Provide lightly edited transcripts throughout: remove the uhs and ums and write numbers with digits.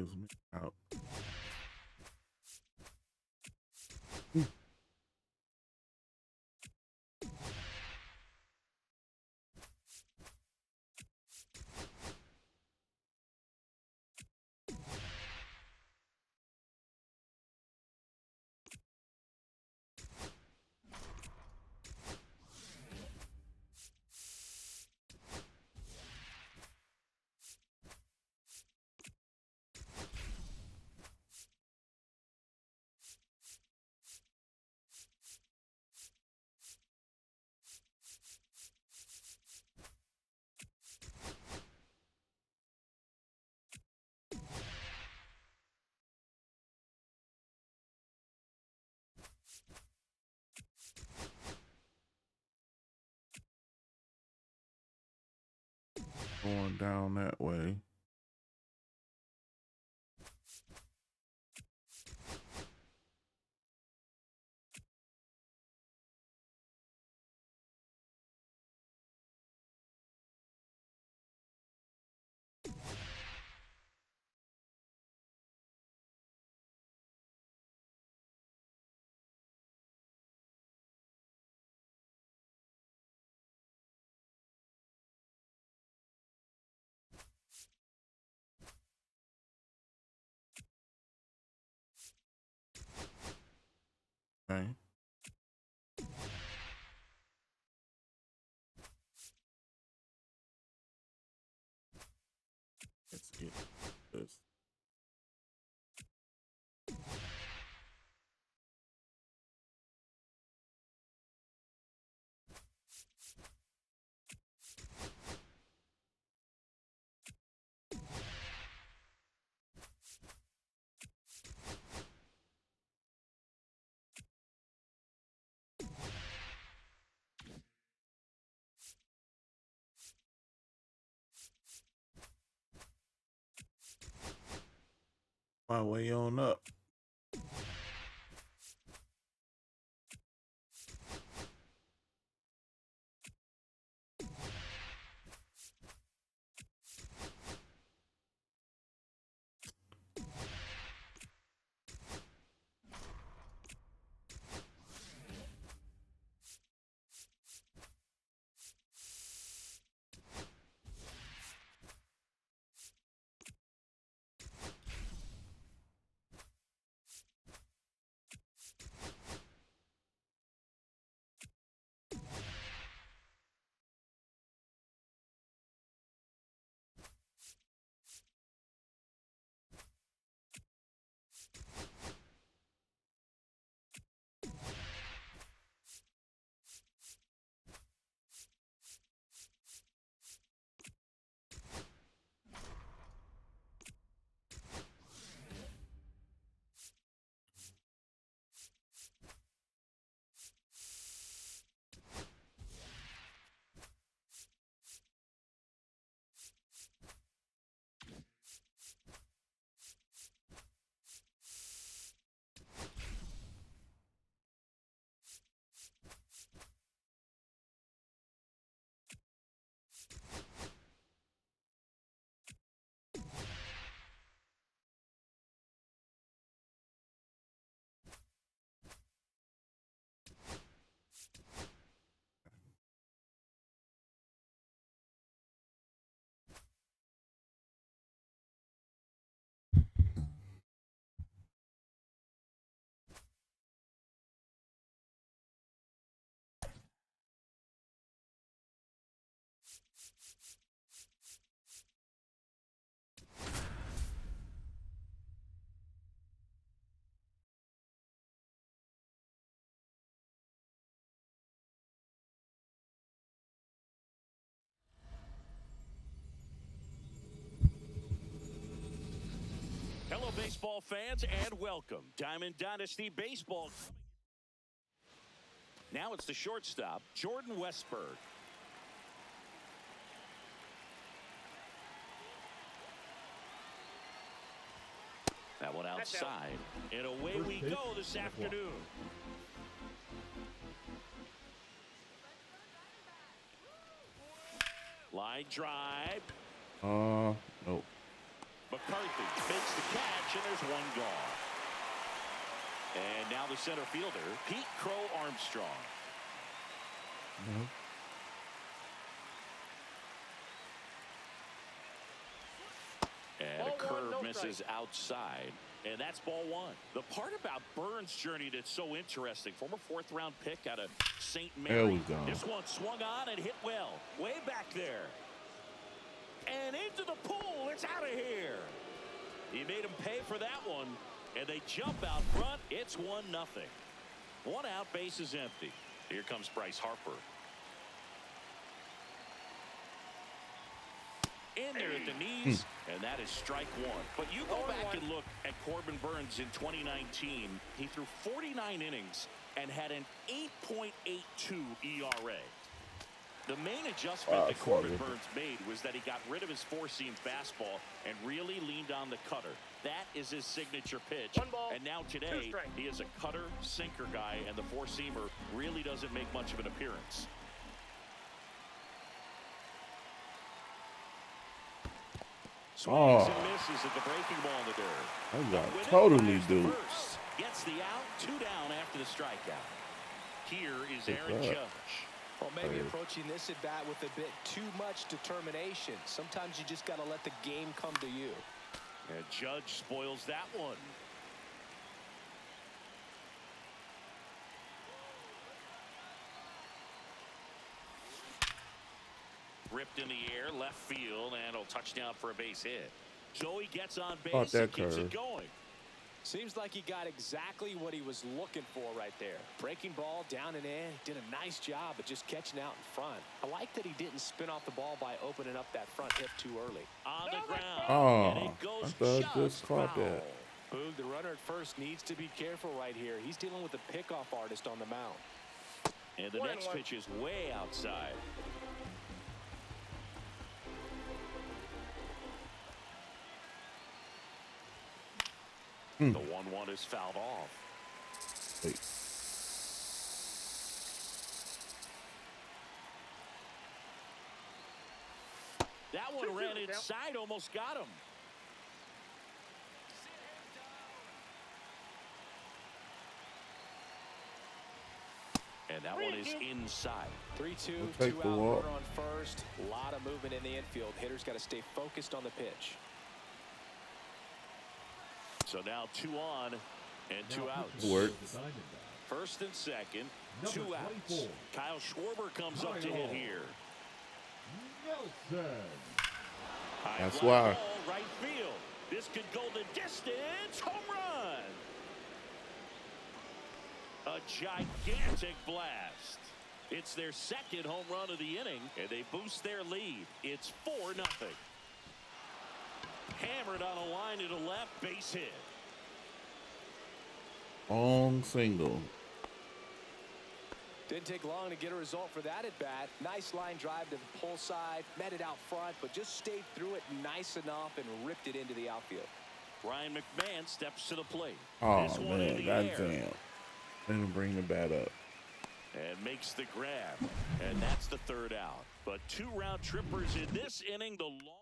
Excuse me. Out. Going down that way. Okay. Let's get this. My way on up. Hello, baseball fans, and welcome. Diamond Dynasty Baseball. Now it's the shortstop, Jordan Westburg. That one outside. And away we go this afternoon. Line drive. Nope. McCarthy makes the catch, and there's one gone. And now the center fielder, Pete Crow Armstrong. And a curve misses outside. And that's ball one. The part about Burns' journey that's so interesting, former fourth-round pick out of St. Mary. There we go. This one swung on and hit well. Way back there. And into the pool. It's out of here. He made him pay for that one. And they jump out front. It's 1-0. One out, base is empty. Here comes Bryce Harper. In there at the knees, and that is strike one. But you go back and look at Corbin Burns in 2019. He threw 49 innings and had an 8.82 ERA. The main adjustment that Corbin Burns made was that he got rid of his four-seam fastball and really leaned on the cutter. That is his signature pitch. And now today, he is a cutter, sinker guy, and the four-seamer really doesn't make much of an appearance. Swings and misses at the breaking ball in the dirt. I got totally do. Gets the out, 2 down after the strikeout. Here is Aaron Judge. Well, maybe approaching this at bat with a bit too much determination. Sometimes you just got to let the game come to you. And Judge spoils that one. Ripped in the air, left field, and a touchdown for a base hit. Joey gets on base and keeps it going. Seems like he got exactly what he was looking for right there. Breaking ball down and in. Did a nice job of just catching out in front. I like that he didn't spin off the ball by opening up that front hip too early. On the ground. Oh, and it goes I just caught that. Boog, the runner at first needs to be careful right here. He's dealing with a pickoff artist on the mound. And the next pitch is way outside. The 1-1 is fouled off. Wait. That one ran inside, almost got him. And that one is inside. 3-2, We'll 2 out, runner on first. A lot of movement in the infield. Hitters got to stay focused on the pitch. So now 2 on and 2 outs. Works. First and second, 2 outs. Kyle Schwarber comes up to hit here. That's why. Right field. This could go the distance. Home run. A gigantic blast. It's their second home run of the inning, and they boost their lead. It's 4-0. Hammered on a line to the left, base hit. Long single. Didn't take long to get a result for that at bat. Nice line drive to the pull side, met it out front, but just stayed through it nice enough and ripped it into the outfield. Ryan McMahon steps to the plate. Oh, this one in the man, air. goddamn. Didn't bring the bat up. And makes the grab. And that's the 3rd out. But 2 round trippers in this inning. The long.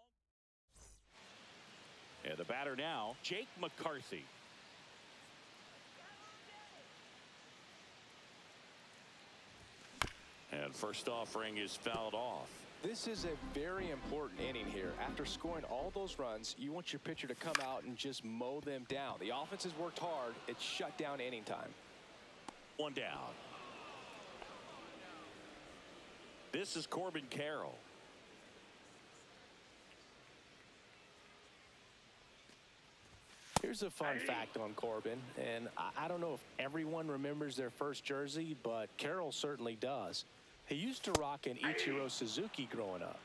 And the batter now, Jake McCarthy. And first offering is fouled off. This is a very important inning here. After scoring all those runs, you want your pitcher to come out and just mow them down. The offense has worked hard. It's shut down inning time. 1 down. This is Corbin Carroll. Here's a fun fact on Corbin, and I don't know if everyone remembers their first jersey, but Carroll certainly does. He used to rock an Ichiro Suzuki growing up.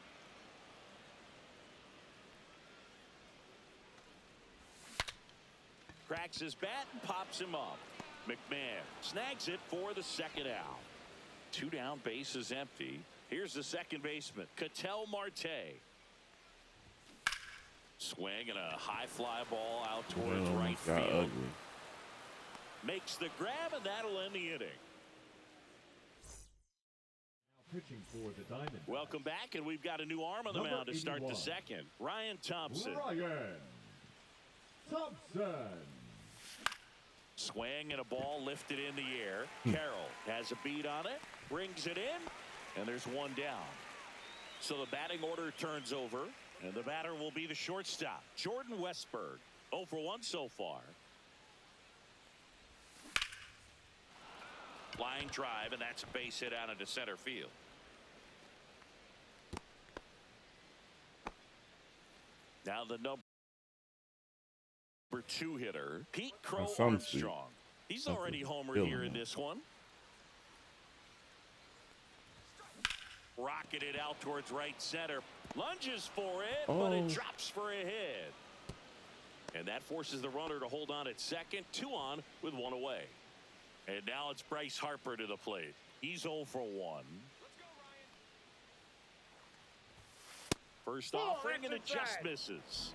Cracks his bat and pops him up. McMahon snags it for the 2nd out. 2 down, base is empty. Here's the second baseman, Ketel Marte. Swing and a high fly ball out towards right field. Ugly. Makes the grab, and that'll end the inning. Pitching for the Diamondbacks. Welcome back, and we've got a new arm on the mound to start the 2nd. Ryan Thompson. Ryan Thompson. Swing and a ball lifted in the air. Carroll has a beat on it, brings it in, and there's one down. So the batting order turns over, and the batter will be the shortstop, Jordan Westburg. 0 for 1 so far. Line drive, and that's a base hit out into center field. Now the number 2 hitter, Pete Crow Armstrong. He's already homered here in this one. Rocketed out towards right center. Lunges for it, but it drops for a hit. And that forces the runner to hold on at second. 2 on with 1 away. And now it's Bryce Harper to the plate. He's 0 for 1. First offering, and it just misses.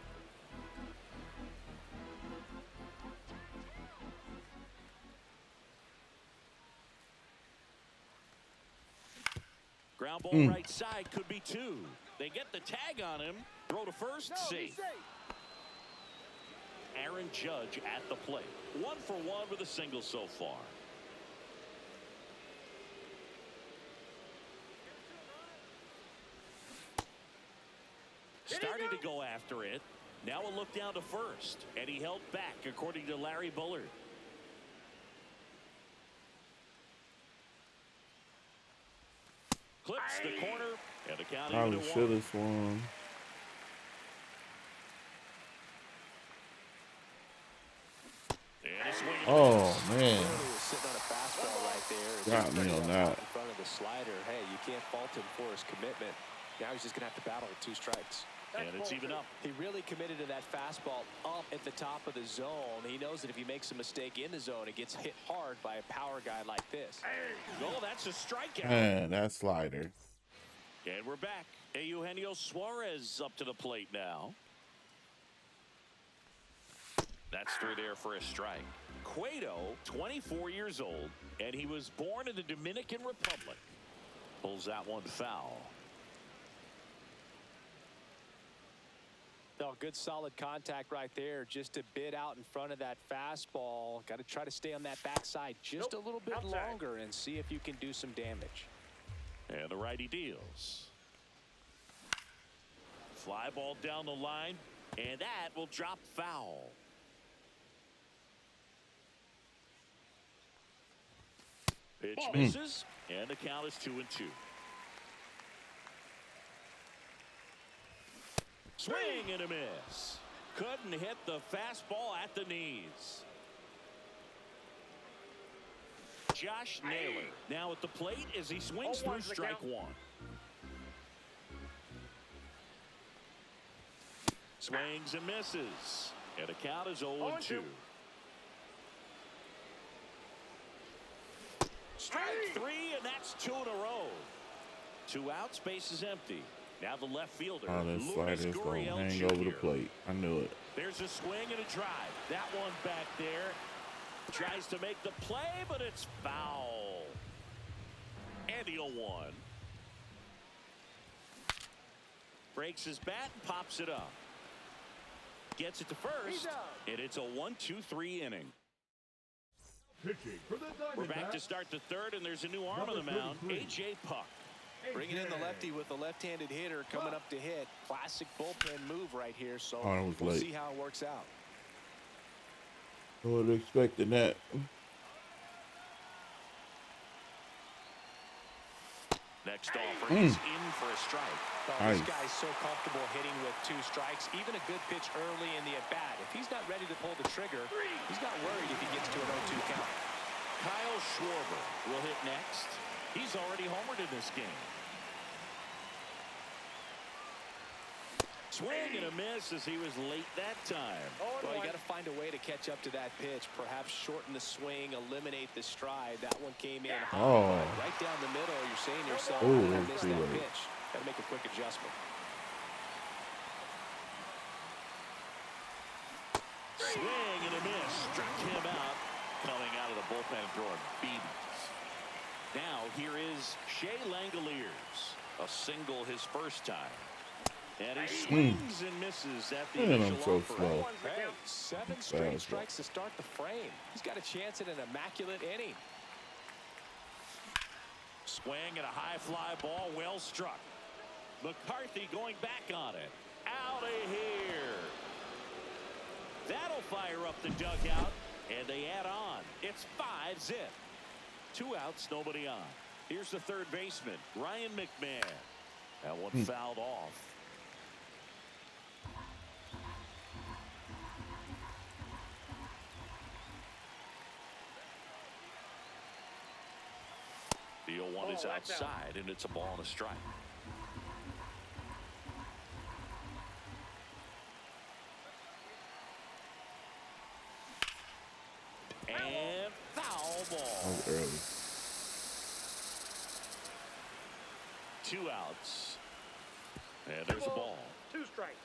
Ground ball right side, could be 2. They get the tag on him. Throw to first, safe. Aaron Judge at the plate. 1 for 1 with a single so far. Started to go after it. Now a look down to first. And he held back, according to Larry Bullard. Clips the corner, and the count Probably even to should 1. have swung. And a swing. Oh, man. He was sitting on a fastball right there. Got me on that. In front of the slider. Hey, you can't fault him for his commitment. Now he's just going to have to battle with 2 strikes. And it's even up. He really committed to that fastball up at the top of the zone. He knows that if he makes a mistake in the zone, it gets hit hard by a power guy like this. Oh, that's a strikeout. Man, that slider. And we're back. Eugenio Suarez up to the plate now. That's through there for a strike. Cueto, 24 years old, and he was born in the Dominican Republic. Pulls that one foul. No, good solid contact right there. Just a bit out in front of that fastball. Got to try to stay on that backside just a little bit longer and see if you can do some damage. And the righty deals. Fly ball down the line, and that will drop foul. Pitch misses, and the count is 2-2. Swing and a miss. Couldn't hit the fastball at the knees. Josh Naylor now at the plate as he swings through strike 1. Swings and misses. And the count is 0-2. Strike 3, and that's 2 in a row. 2 outs, base is empty. Now the left fielder, Oh, that slider's Luis going to Gurriel hang Jr. over the plate. I knew it. There's a swing and a drive. That one back there. Tries to make the play, but it's foul. And the 0-1. Breaks his bat and pops it up. Gets it to first, and it's a 1-2-3 inning. Pitching for the Diamondbacks. We're back to start the 3rd, and there's a new arm on the mound, A.J. Puck. Bringing in the lefty with the left-handed hitter coming up to hit. Classic bullpen move right here, so Oh, it was we'll late. see how it works out. I wasn't expecting that. Next offering is in for a strike. Oh, Nice. this guy's so comfortable hitting with 2 strikes. Even a good pitch early in the at-bat. If he's not ready to pull the trigger, he's not worried if he gets to an 0-2 count. Kyle Schwarber will hit next. He's already homered in this game. Swing and a miss as he was late that time. Well, you got to find a way to catch up to that pitch. Perhaps shorten the swing, eliminate the stride. That one came in hot, Oh. but right down the middle. You're saying to yourself, Ooh, "I'm gonna that's miss too that late. pitch." Got to make a quick adjustment. Swing and a miss. Struck him out. Coming out of the bullpen throwing beatings. Now here is Shea Langoliers. A single his first time. And he swings and misses at the Man, initial I'm so offer. slow. Hey, 7 straight strikes to start the frame. He's got a chance at an immaculate inning. Swing and a high fly ball, well struck. McCarthy going back on it. Out of here. That'll fire up the dugout, and they add on. It's 5-0. 2 outs, nobody on. Here's the third baseman, Ryan McMahon. That one fouled off. The 0-1 is outside, and it's a ball and a strike. And foul ball. That was early. 2 outs. And there's a ball. 2 strikes.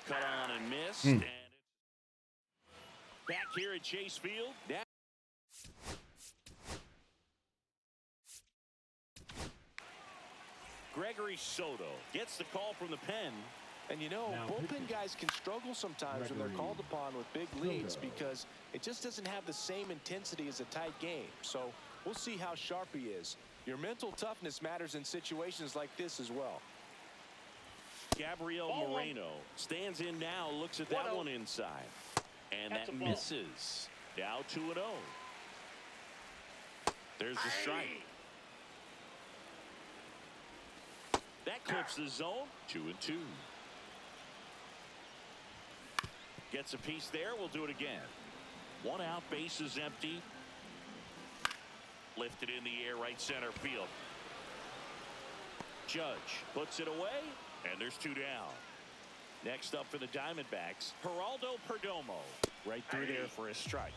Cut on and missed. And it's back here at Chase Field. Now Gregory Soto gets the call from the pen. And you know, Now bullpen pitching. guys can struggle sometimes when they're Gregory called upon with big leads Soto. because it just doesn't have the same intensity as a tight game. So we'll see how sharp he is. Your mental toughness matters in situations like this as well. Gabriel Ball one. Moreno stands in now, looks at that 1-0. one inside. And That's that a ball. misses. Now 2-0. There's the strike. That clips the zone. 2-2. Gets a piece there. We'll do it again. 1 out, base is empty. Lifted in the air, right center field. Judge puts it away, and there's 2 down. Next up for the Diamondbacks, Geraldo Perdomo. Right through there for a strike.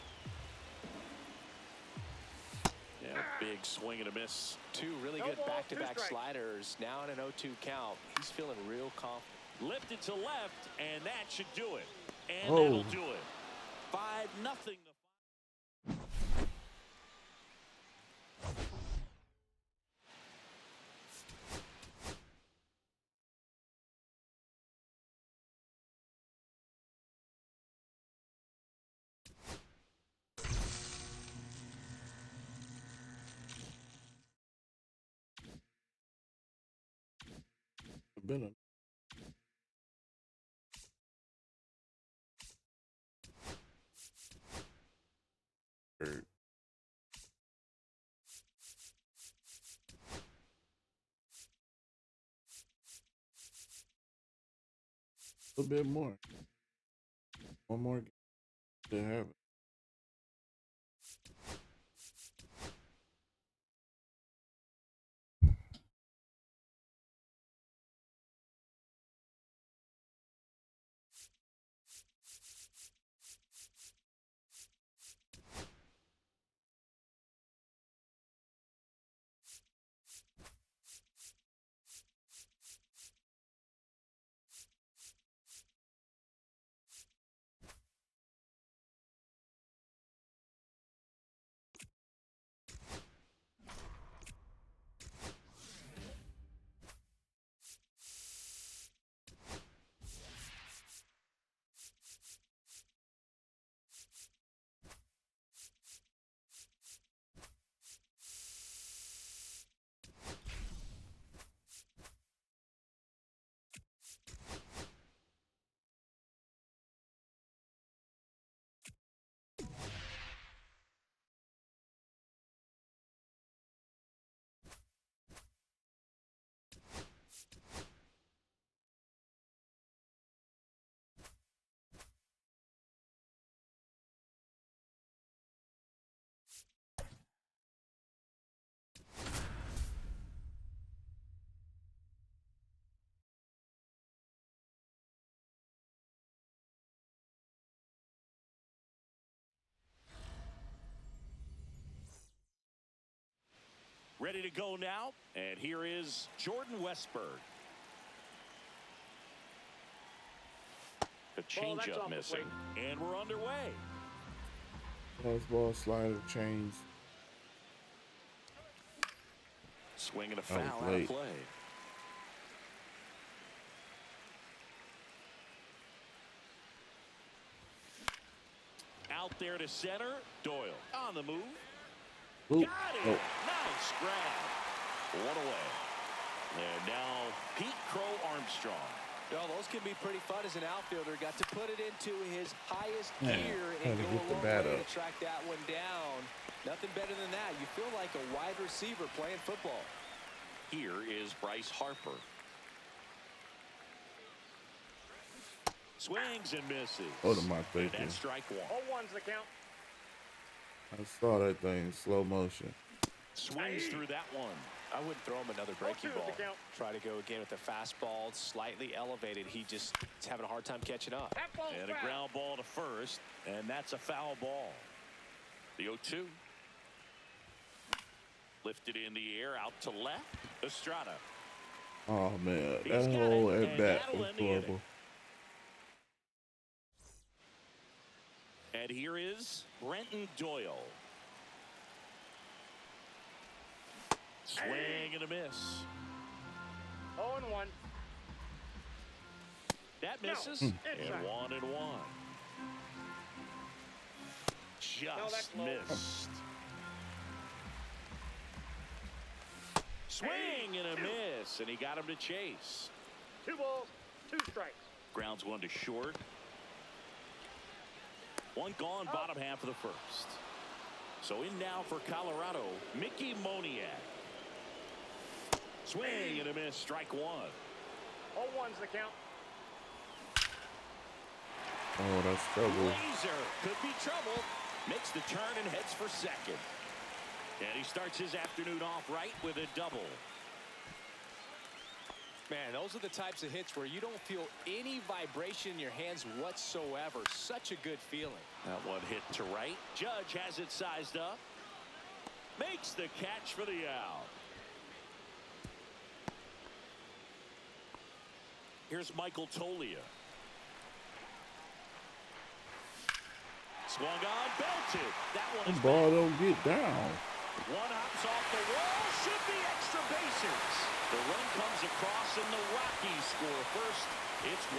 Yeah, big swing and a miss. 2 really No good ball, back-to-back 2 strikes. sliders. Now in an 0-2 count. He's feeling real confident. Lifted to left, and that should do it. And Oh. that'll do it. 5-0. Been a hurt. A little bit more. One more game to have it. Ready to go now, and here is Jordan Westberg. A that's changeup off the missing, plate. and we're underway. Fastball, slider, change. Swinging a was foul out of late. play. Out there to center. Doyle on the move. Ooh. Got it. Oh. Nice grab. One away. And now Pete Crow Armstrong. Well, those can be pretty fun as an outfielder. Got to put it into his highest Man, gear had and to go get a the long bat way up. to track that one down. Nothing better than that. You feel like a wide receiver playing football. Here is Bryce Harper. Swings and misses. Hold on, my And face. that's strike one. 0-1's the count. I saw that thing in slow motion. Swings through that one. I wouldn't throw him another breaking 0-2 is ball. the count. Try to go again with the fastball, slightly elevated. He just is having a hard time catching up. That ball's And a foul. ground ball to first, and that's a foul ball. The 0-2. Lifted in the air, out to left. Estrada. Oh man, He's that got whole it, at and bat that'll was end the inning. horrible. And here is Brenton Doyle. Swing and a miss. 0-1. That No. misses. Inside. And 1-1. Just that's low. missed. Swing and a miss, and he got him to chase. 2 balls, 2 strikes. Grounds one to short. One gone, bottom half of the first. So in now for Colorado, Mickey Moniak. Swing and a miss, strike one. 0-1's the count. Oh, that's trouble. Laser could be trouble. Makes the turn and heads for second. And he starts his afternoon off right with a double. Man, those are the types of hits where you don't feel any vibration in your hands whatsoever. Such a good feeling. That one hit to right. Judge has it sized up. Makes the catch for the out. Here's Michael Tolia. Swung on, belted. That one The is ball don't get down. one hops off the wall. Should be extra bases. The run comes across and the Rockies score first. It's 1-0.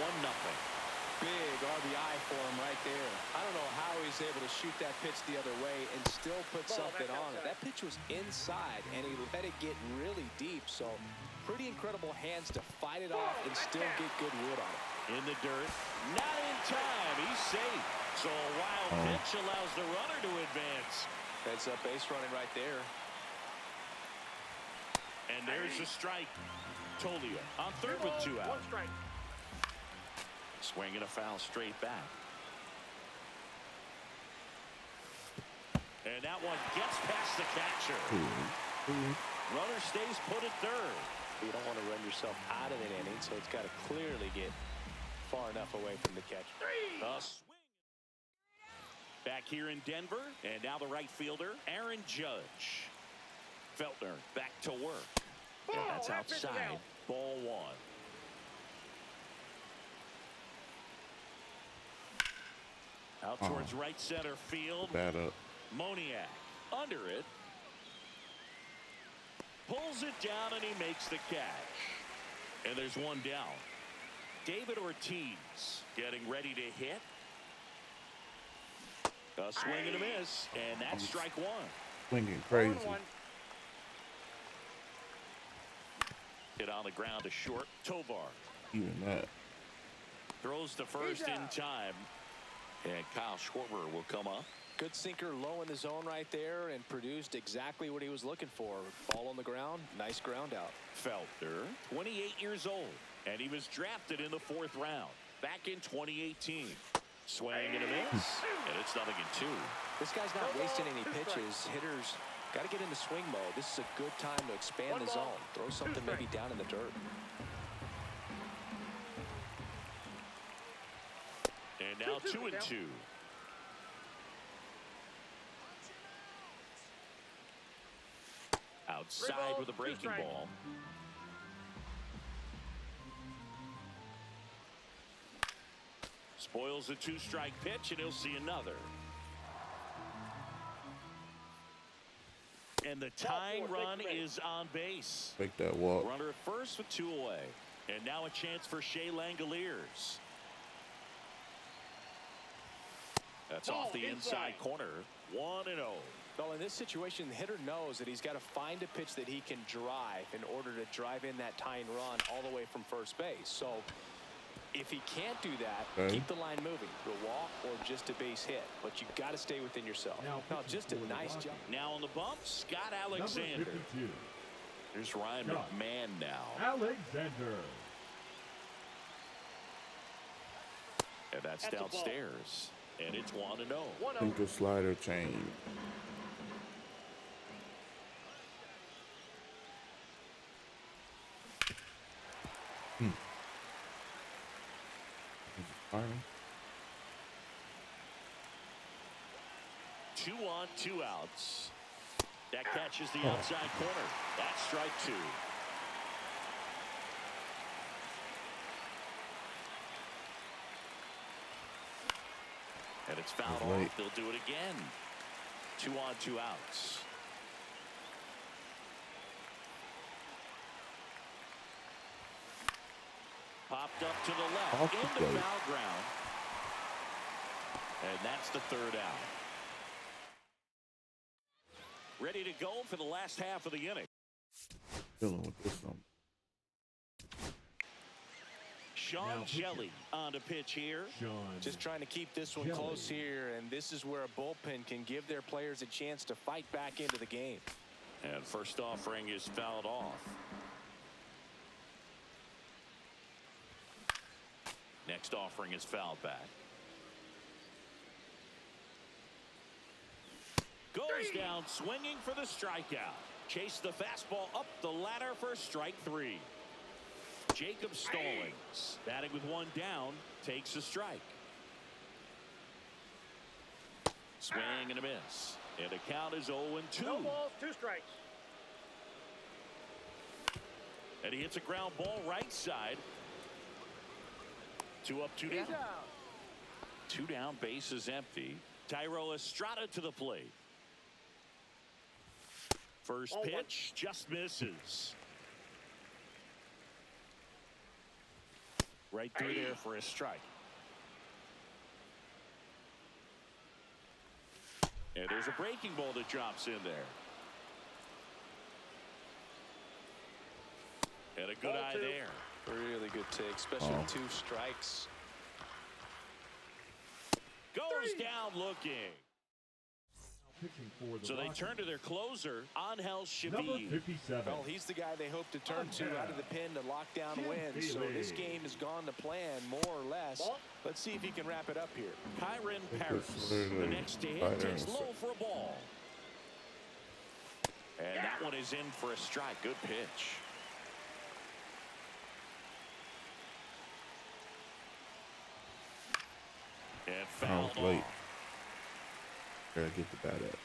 Big RBI for him right there. I don't know how he's able to shoot that pitch the other way and still put Ball, something that's on it. outside. That pitch was inside, and he let it get really deep. So pretty incredible hands to fight it off and still get good wood on it. In the dirt. Not in time. He's safe. So a wild pitch allows the runner to advance. Heads up base running right there. And there's the strike. Tolia on third 2 with balls, 2 out. 1 strike. Swinging a foul straight back. And that one gets past the catcher. Runner stays put at third. You don't want to run yourself out of an inning, so it's got to clearly get far enough away from the catcher. A swing. Back here in Denver, and now the right fielder, Aaron Judge. Feltner back to work. And Ball, that's that pitch is outside. out. Ball one. Out towards right center field. Bat up. Moniak under it. Pulls it down and he makes the catch. And there's one down. David Ortiz getting ready to hit. A swing and a miss, and that's strike one. Swinging crazy. 0-1. Hit on the ground to short. Tovar Even that. throws to first in out. time. And Kyle Schwarber will come up. Good sinker low in the zone right there and produced exactly what he was looking for. Ball on the ground, nice ground out. Feltner, 28 years old, and he was drafted in the 4th round back in 2018. Swing and a miss, and it's 0-2. This guy's not wasting any pitches. Hitters got to get into swing mode. This is a good time to expand 1 the ball, zone. Throw 2 something maybe strikes. down in the dirt. And now 2-2. Outside with a breaking strikes. ball. Spoils a 2-strike pitch, and he'll see another. And the tying run is on base. Make that walk. Runner at first with 2 away. And now a chance for Shea Langoliers. That's off the inside corner. 1-0. Well, in this situation, the hitter knows that he's got to find a pitch that he can drive in order to drive in that tying run all the way from first base. So if he can't do that, keep the line moving. A walk or just a base hit. But you got to stay within yourself. Now just a nice job. Now on the bump, Scott Alexander. Here's Ryan McMahon now. Alexander. And that's downstairs. And it's 1-0. Think the slider change. Fine. 2 on, 2 outs. That catches the outside corner. That's strike 2. And it's fouled off. They'll do it again. 2 on, 2 outs. Popped up to the left. Into foul ground. And that's the 3rd out. Ready to go for the last half of the inning. Dealing with this one. Sean Shelley on the pitch here. Just trying to keep this one close here, and this is where a bullpen can give their players a chance to fight back into the game. And first offering is fouled off. Next offering is fouled back. Goes down swinging for the strikeout. Chase the fastball up the ladder for strike 3. Jacob Stallings, batting with 1 down, takes a strike. Swing and a miss. And the count is 0-2. No balls, 2 strikes. And he hits a ground ball right side. 2 up, 2 down. 2 down, base is empty. Thairo Estrada to the plate. First pitch just misses. Right through there for a strike. And there's a breaking ball that drops in there. And a good eye there. Really good take, especially with 2 strikes. Goes down looking. So they turn to their closer, Angel Shavid. 57. Well, he's the guy they hope to turn to out of the pen to lock down wins. So this game has gone to plan, more or less. Let's see if he can wrap it up here. Kyron Paris, the next to hit, takes low for a ball. And that one is in for a strike. Good pitch. And fouled off. Gotta get the bat up.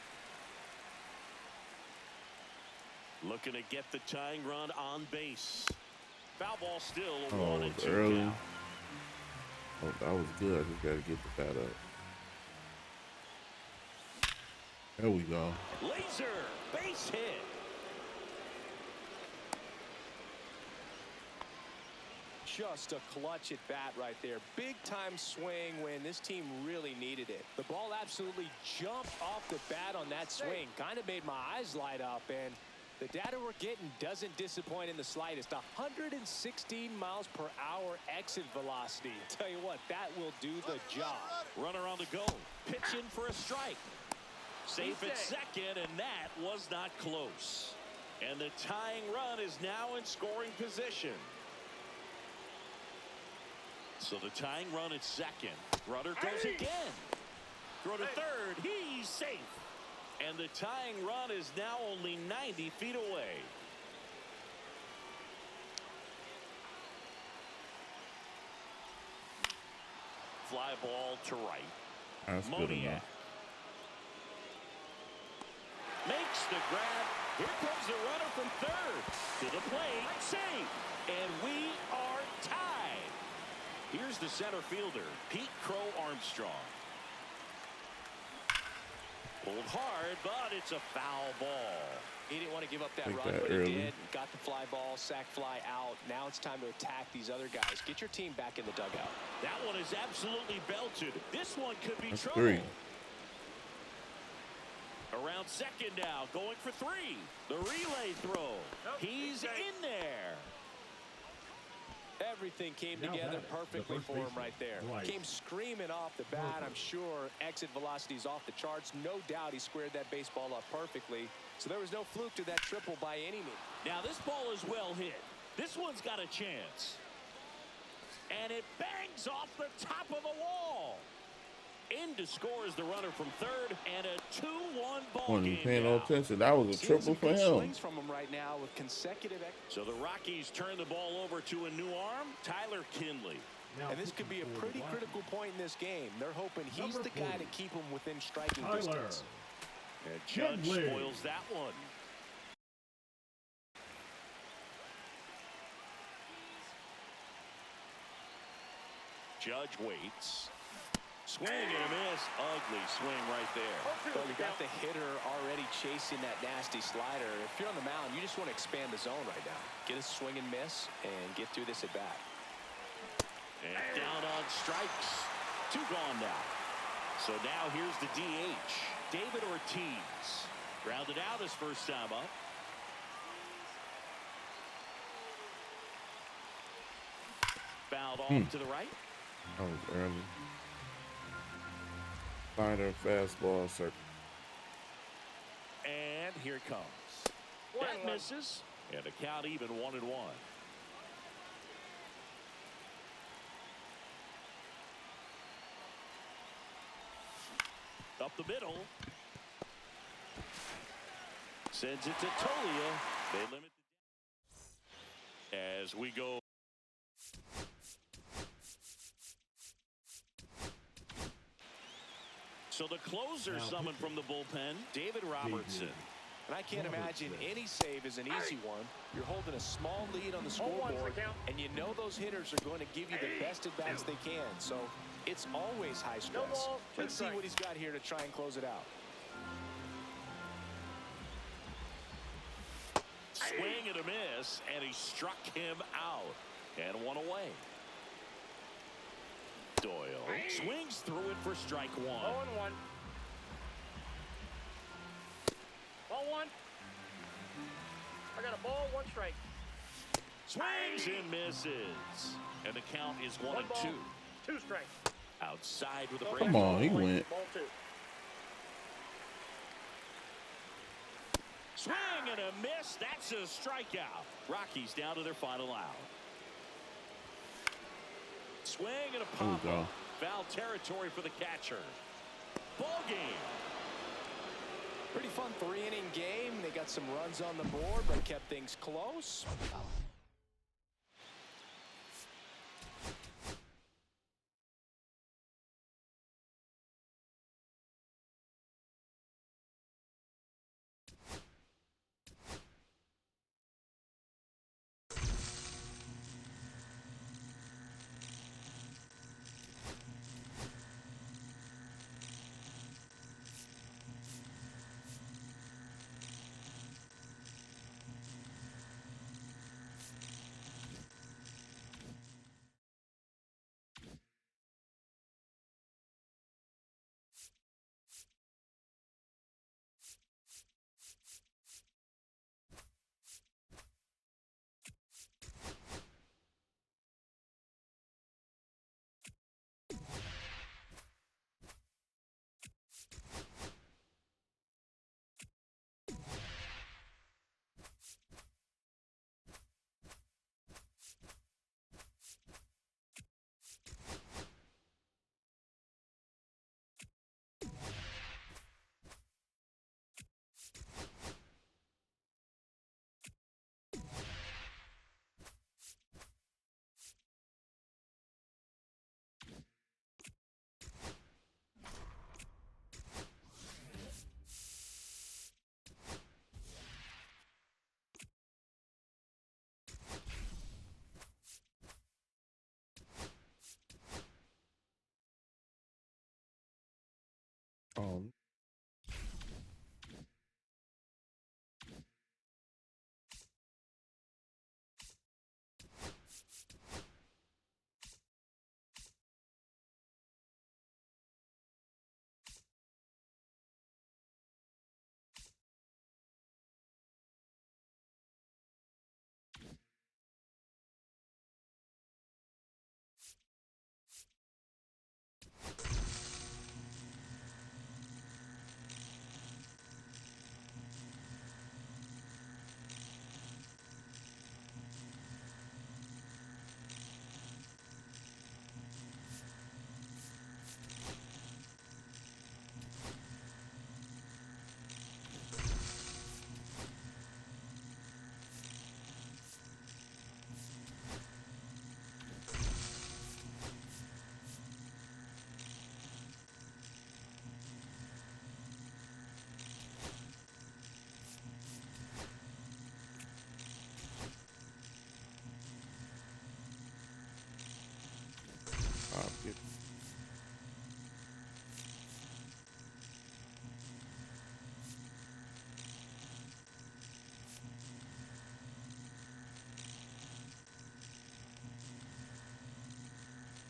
Looking to get the tying run on base. Foul ball still a 1-2 early. count. Oh, that was good. I just gotta get the bat up. There we go. Laser base hit. Just a clutch at bat right there. Big time swing when this team really needed it. The ball absolutely jumped off the bat on that swing. Kind of made my eyes light up, and the data we're getting doesn't disappoint in the slightest. 116 miles per hour exit velocity. Tell you what, that will do the job. Runner on the go. Pitch in for a strike. Safe at second, and that was not close. And the tying run is now in scoring position. So the tying run at second. Runner goes again. Throw to third. He's safe. And the tying run is now only 90 feet away. Fly ball to right. That's good enough. Makes the grab. Here comes the runner from third. To the plate. Safe. And we are tied. Here's the center fielder, Pete Crow Armstrong. Pulled hard, but it's a foul ball. He didn't want to give up that Take run, that but early. he did. Got the fly ball, sack fly out. Now it's time to attack these other guys. Get your team back in the dugout. That one is absolutely belted. This one could be That's trouble. 3. Around second now, going for 3. The relay throw. Nope, He's in there. Everything came Now together batting, the perfectly first for him baseman, right there. Bryce Came screaming off the bat. I'm sure exit velocity's off the charts. No doubt he squared that baseball up perfectly. So there was no fluke to that triple by any means. Now this ball is well hit. This one's got a chance. And it bangs off the top of the wall. In to score is the runner from third, and a 2-1 ball Wasn't game paying no now. attention. That was a Seeing triple some for good him. swings from him right now with consecutive. So the Rockies turn the ball over to a new arm, Tyler Kinley. Now And this could be a pitching for pretty the critical point in this game. They're hoping he's Number the guy 40, to keep them within striking Tyler distance. And Judge Kinley. spoils that one. Judge waits. Swing and a miss. Ugly swing right there. 0-2 But is you the got count. the hitter already chasing that nasty slider. If you're on the mound, you just want to expand the zone right now. Get a swing and miss and get through this at bat. And down on strikes. 2 gone now. So now here's the DH, David Ortiz. Grounded out his first time up. Fouled off to the right. That was early. Slider, fastball, circle. And here it comes. One That and one. misses. And the count even 1-1. Up the middle. Sends it to Tolia. They limit the as we go. So the closer Now summoned from the bullpen, David Robertson. And I can't imagine any save is an easy one. You're holding a small lead on the 0-1's the scoreboard, count. and you know those hitters are going to give you the best at-bats they can. So it's always high stress. balls, 2 Let's see strikes. what he's got here to try and close it out. Swing and a miss, and he struck him out. And 1 away. Doyle swings through it for strike 1. 0-1. Ball 1. I got a ball, 1 strike. Swings and misses. And the count is 1 1 and ball, 2. 2 strikes. Outside with a break. Come on, he went. Ball 2. Swing and a miss. That's a strikeout. Rockies down to their final out. Swing and a There we pop go. up. Foul territory for the catcher. Ball game. Pretty fun 3-inning game. They got some runs on the board, but kept things close. Um, it.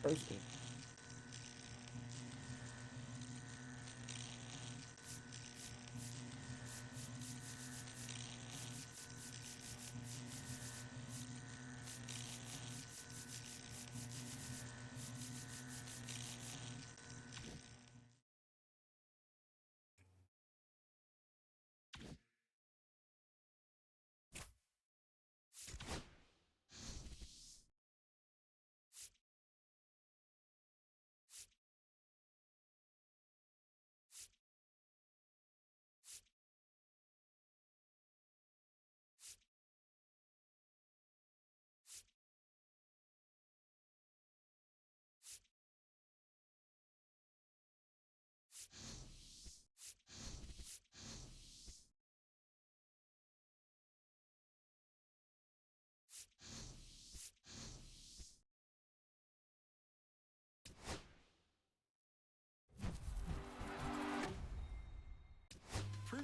First thing.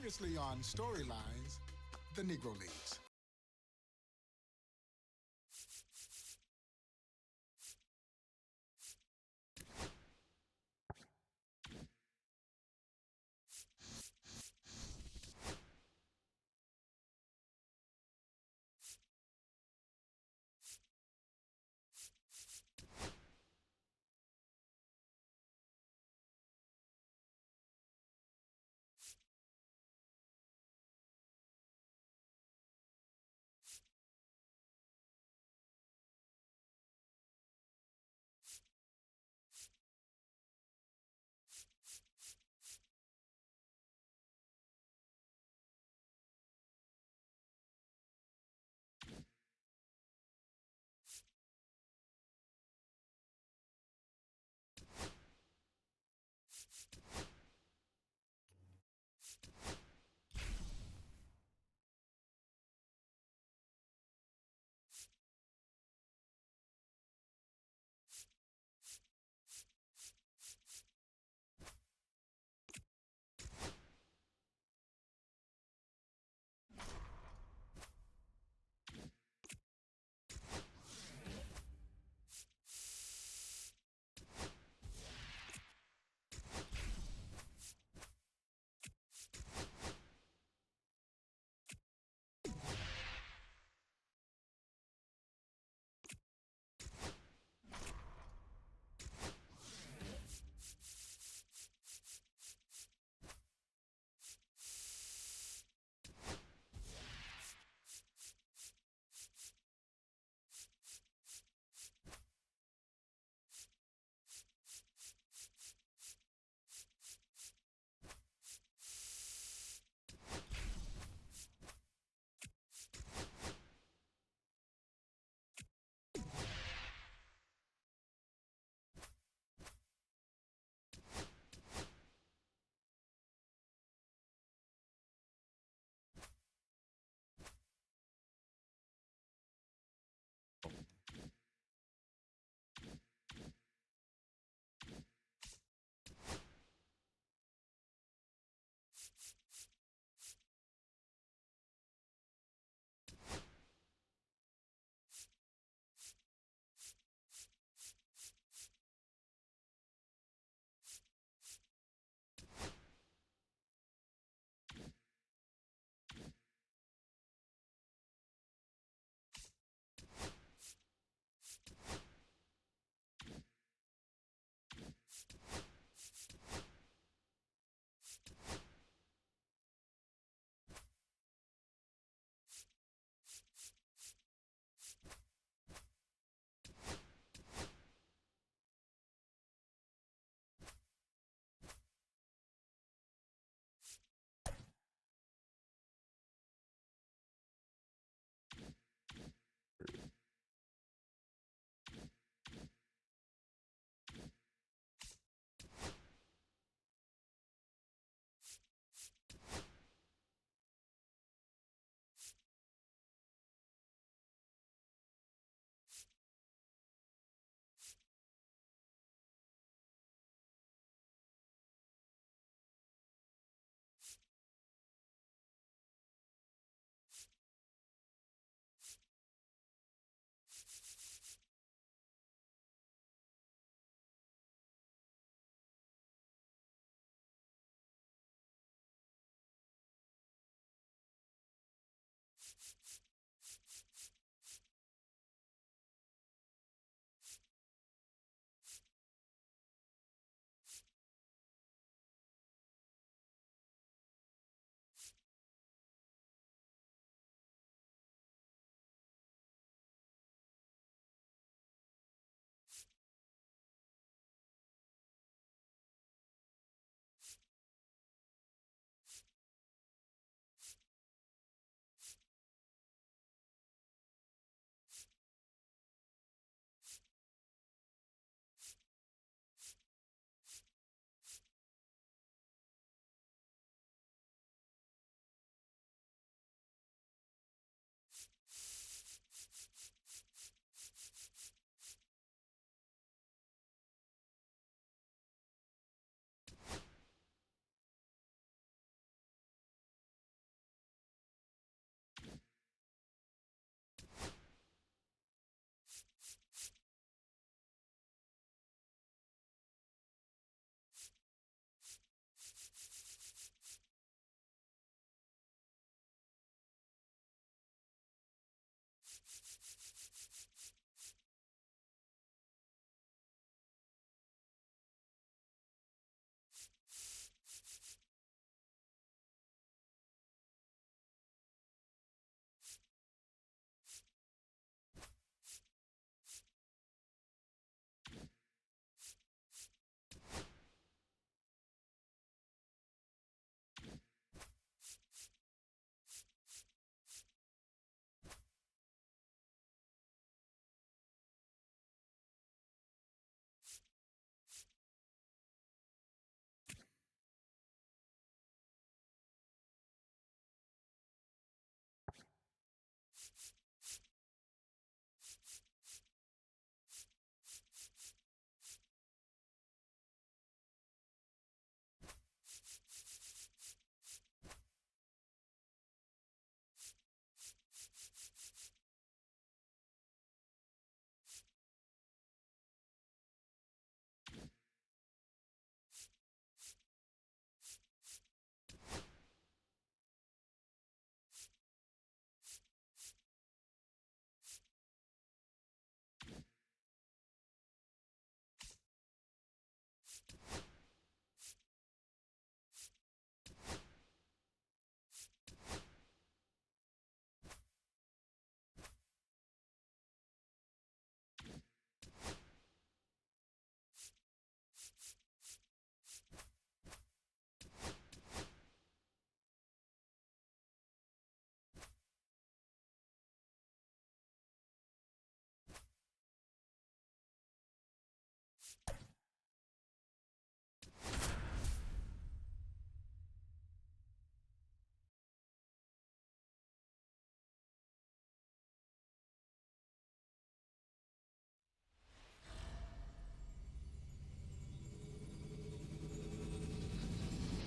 Previously on Storylines, the Negro Leagues.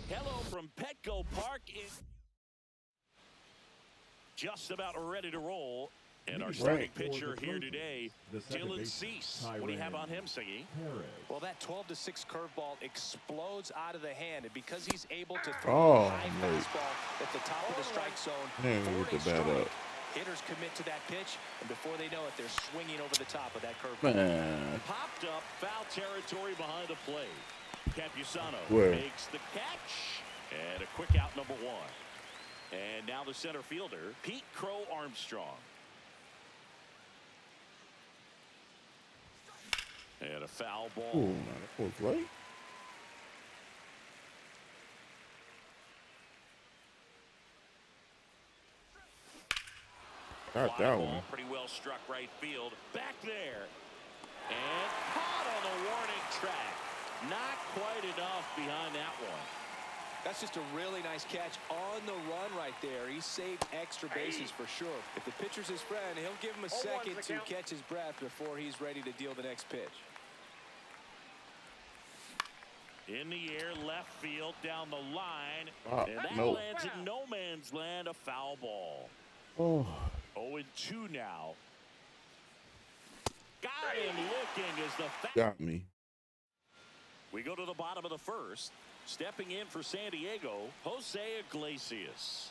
Hello from Petco Park in just about ready to roll. And our starting pitcher here today, Dylan Cease. What do you have on him, Siggy? Well, that 12-6 curveball explodes out of the hand, and because he's able to throw a high fastball at the top of the strike zone, With the bat up. hitters commit to that pitch, and before they know it, they're swinging over the top of that curveball. Man. Popped up, foul territory behind the plate. Campusano Where? makes the catch, and a quick out, number one. And now the center fielder, Pete Crow Armstrong. And a foul ball. Oh, that was right. Got Fly that ball, one. pretty well struck right field. Back there. And caught on the warning track. Not quite enough behind that one. That's just a really nice catch on the run right there. He saved extra bases for sure. If the pitcher's his friend, he'll give him a second to catch his breath before he's ready to deal the next pitch. In the air, left field, down the line. And that Nope. lands in no man's land, a foul ball. Oh. 0-2 now. Got him looking as the Got me. We go to the bottom of the first. Stepping in for San Diego, Jose Iglesias.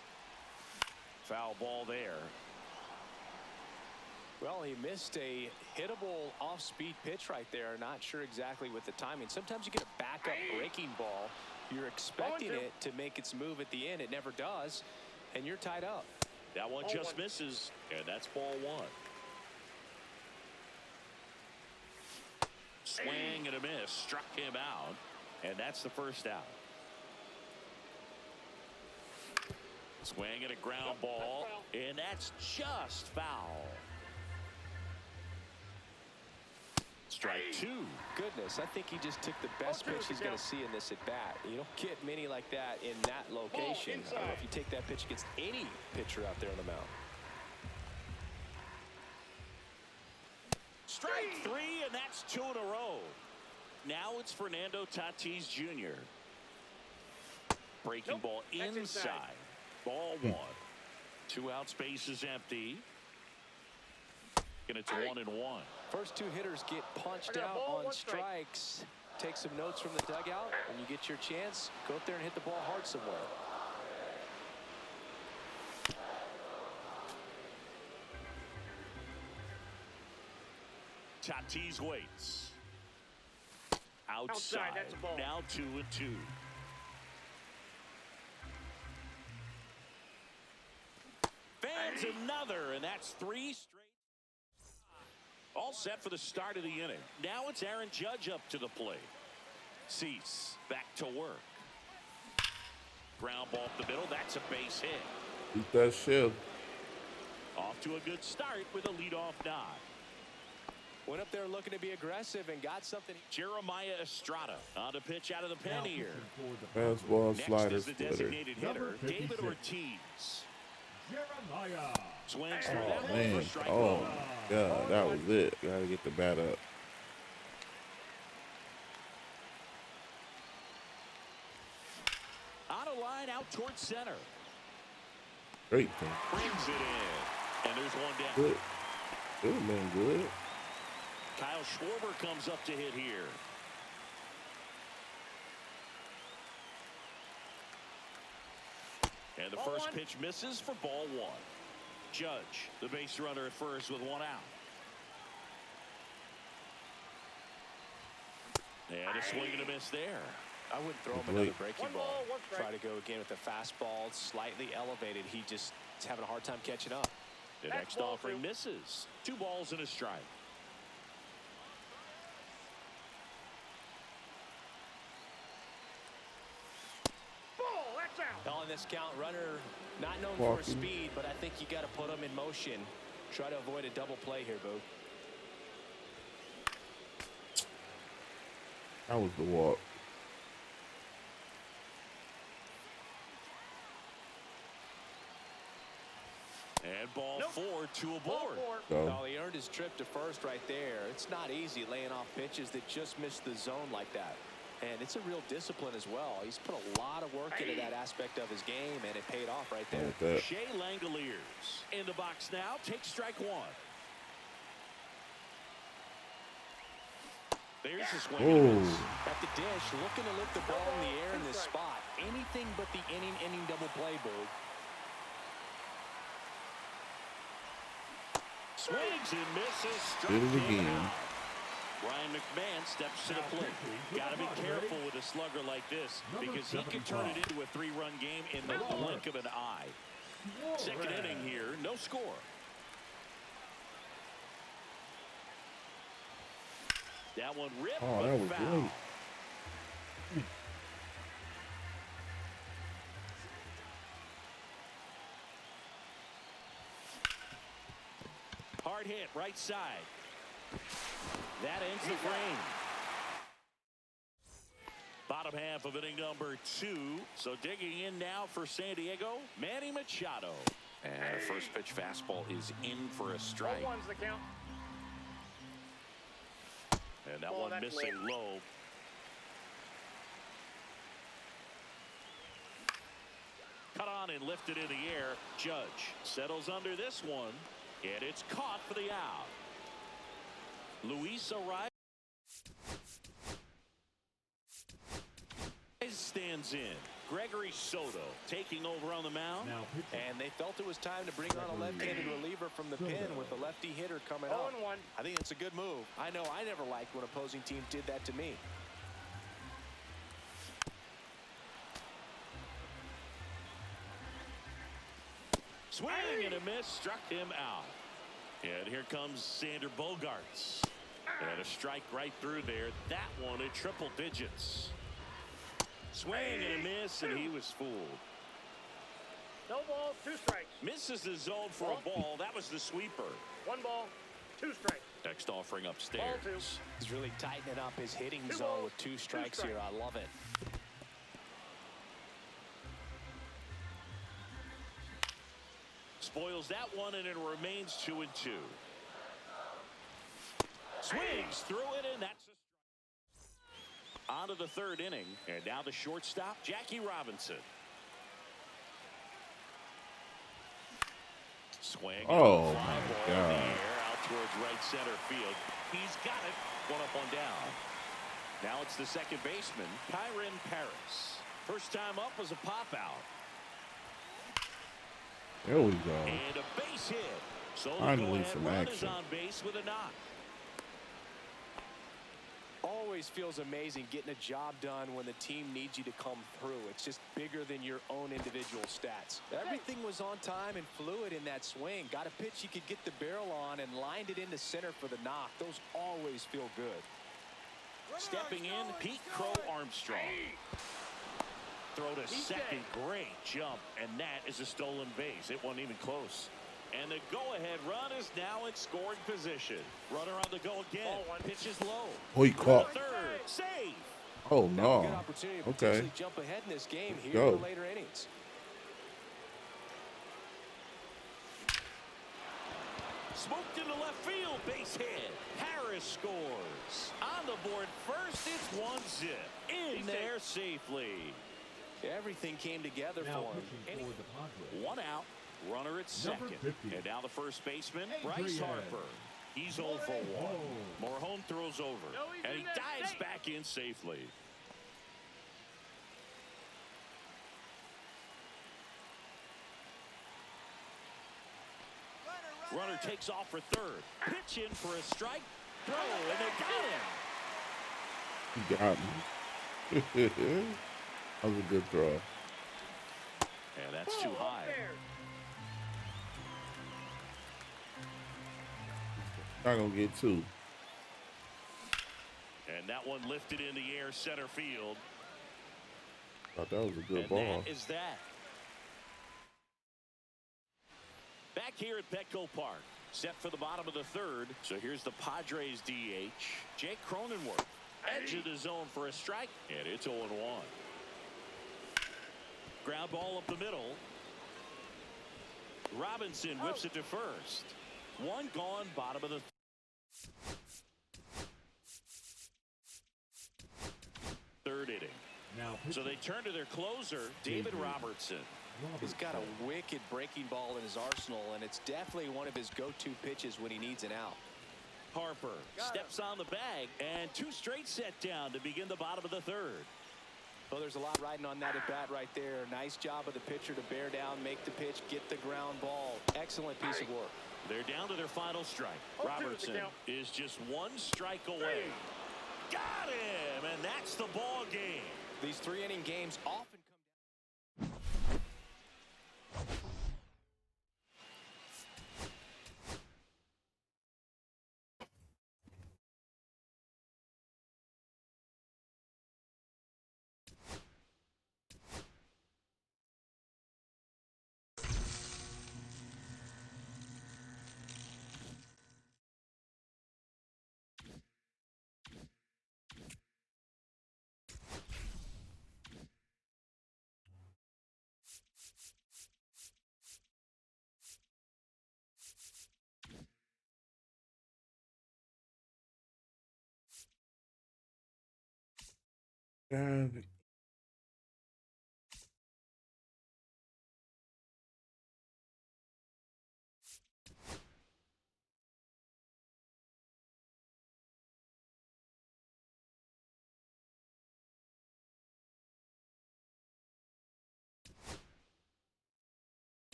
Foul ball there. Well, he missed a hittable off-speed pitch right there. Not sure exactly with the timing. Sometimes you get a backup breaking ball. You're expecting it to make its move at the end. It never does, and you're tied up. That one just misses, and that's ball one. Swing and a miss. Struck him out, and that's the first out. Swing and a ground ball, and that's just foul. Strike two. Goodness, I think he just took the best pitch he's going to see in this at bat. You don't get many like that in that location. I don't know if you take that pitch against any pitcher out there on the mound. Strike three, and that's two in a row. Now it's Fernando Tatis Jr. Breaking ball inside. Ball one. 2 out, space is empty. And it's 1-1. First two hitters get punched out on strikes. Take some notes from the dugout. When you get your chance, go up there and hit the ball hard somewhere. Tatis waits. Outside. That's a ball. Now 2-2. Fans another, and that's 3 straight. All set for the start of the inning. Now it's Aaron Judge up to the plate. Cease back to work. Ground ball up the middle. That's a base hit. Beat that shit. Off to a good start with a leadoff nod. Went up there looking to be aggressive and got something. Jeremiah Estrada on the pitch out of the pen here. Fastball, Next slider, is the splitter. designated hitter, Number 56. David Ortiz. Jeremiah. Swings through Oh, that one man. for strike Oh, one. God. That was it. Gotta get the bat up. On a line out towards center. Great thing. Brings it in. And there's one down. Good. Good, man. Good. Kyle Schwarber comes up to hit here. And the first pitch misses for ball one. Judge, the base runner at first with 1 out. And a swing and a miss there. I wouldn't throw him another breaking ball. Try to go again with the fastball, slightly elevated. He just is having a hard time catching up. The next offering misses. 2 balls and a strike. On this count, runner not known for his speed, but I think you got to put him in motion. Try to avoid a double play here, Boo. That was the walk. And ball 4, 2 aboard. So, Oh, he earned his trip to first right there. It's not easy laying off pitches that just miss the zone like that. And it's a real discipline as well. He's put a lot of work into that aspect of his game, and it paid off right there. like that. Shea Langoliers in the box now. Takes strike one. There's the swing. and a miss. At the dish, looking to lift the ball in the air in this spot. Anything but the inning double play, Boo. Swings and misses. Struck Did it him again. out. Ryan McMahon steps to the plate. Got to be careful with a slugger like this because he can turn it into a 3-run game in the blink of an eye. Second inning here, no score. That one ripped, Oh, but that was foul. great. Hard hit, right side. That ends the frame. Bottom half of inning number 2. So digging in now for San Diego, Manny Machado. And a first pitch fastball is in for a strike. 1's the count. And that one missing low. Cut on and lifted in the air. Judge settles under this one. And it's caught for the out. Luis Arias stands in. Gregory Soto taking over on the mound. Now pitching. And they felt it was time to bring on a left-handed reliever from the pen with a lefty hitter coming up. 0-1. I think it's a good move. I know I never liked when opposing teams did that to me. Swing and a miss, struck him out. And here comes Sander Bogarts. And a strike right through there. That one at triple digits. Swing and a miss, and he was fooled. No balls, 2 strikes. Misses the zone for a ball. That was the sweeper. 1 ball, 2 strikes. Next offering upstairs. Ball 2. He's really tightening up his hitting 2 zone balls, with 2 2 strikes here. I love it. Spoils that one, and it remains 2-2. Swings through it, and that's a strike. On to the 3rd inning, and now the shortstop, Jackie Robinson. Swing. Oh, Fly my ball in the God. air out towards right center field. He's got it. 1 up, 1 down. Now it's the second baseman, Kyren Paris. First time up was a pop out. There we go. And a base hit. So the Finally go-ahead some run is action. on base with a knock. Always feels amazing getting a job done when the team needs you to come through. It's just bigger than your own individual stats. Everything was on time and fluid in that swing. Got a pitch he could get the barrel on and lined it into center for the knock. Those always feel good. Stepping in, Pete Crow Armstrong. Throw to second, great jump, and that is a stolen base. It wasn't even close. And the go-ahead run is now in scoring position. Runner on the go again. Ball 1. Pitch is low. Oh, he caught. Third, save. Oh, Good no. opportunity to Okay. potentially jump ahead in this game here Go. in the later innings. Smoked into left field, base hit. Harris scores. On the board first, it's 1-zip. In there safely. Everything came together Now for him. pitching for the Padres. 1 out, runner at Number second. 50. And now the first baseman, Bryce Adrian. Harper. He's 0 for 1. Morhone throws over. No, he's And in he there dives safe. back in safely. Runner takes off for third. Pitch in for a strike. Throw, and they got him. He got me. That was a good throw. And that's too high. Not gonna get 2. And that one lifted in the air center field. Thought that was a good And ball. that is that. Back here at Petco Park, set for the bottom of the 3rd. So here's the Padres DH, Jake Cronenworth. Edge of the zone for a strike, and it's 0-1. Ground ball up the middle. Robinson whips it to first. 1 gone, bottom of the 3rd inning. Now So pitching. they turn to their closer, David Robertson. He's got a wicked breaking ball in his arsenal, and it's definitely one of his go-to pitches when he needs an out. Harper steps on the bag, and 2 straight set down to begin the bottom of the 3rd. Well, there's a lot riding on that at bat right there. Nice job of the pitcher to bear down, make the pitch, get the ground ball. Excellent piece of work. They're down to their final strike. 0-2 is the Robertson count. is just 1 strike away. Got him, and that's the ball game. These 3-inning games often God,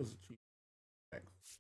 was a cheap tax.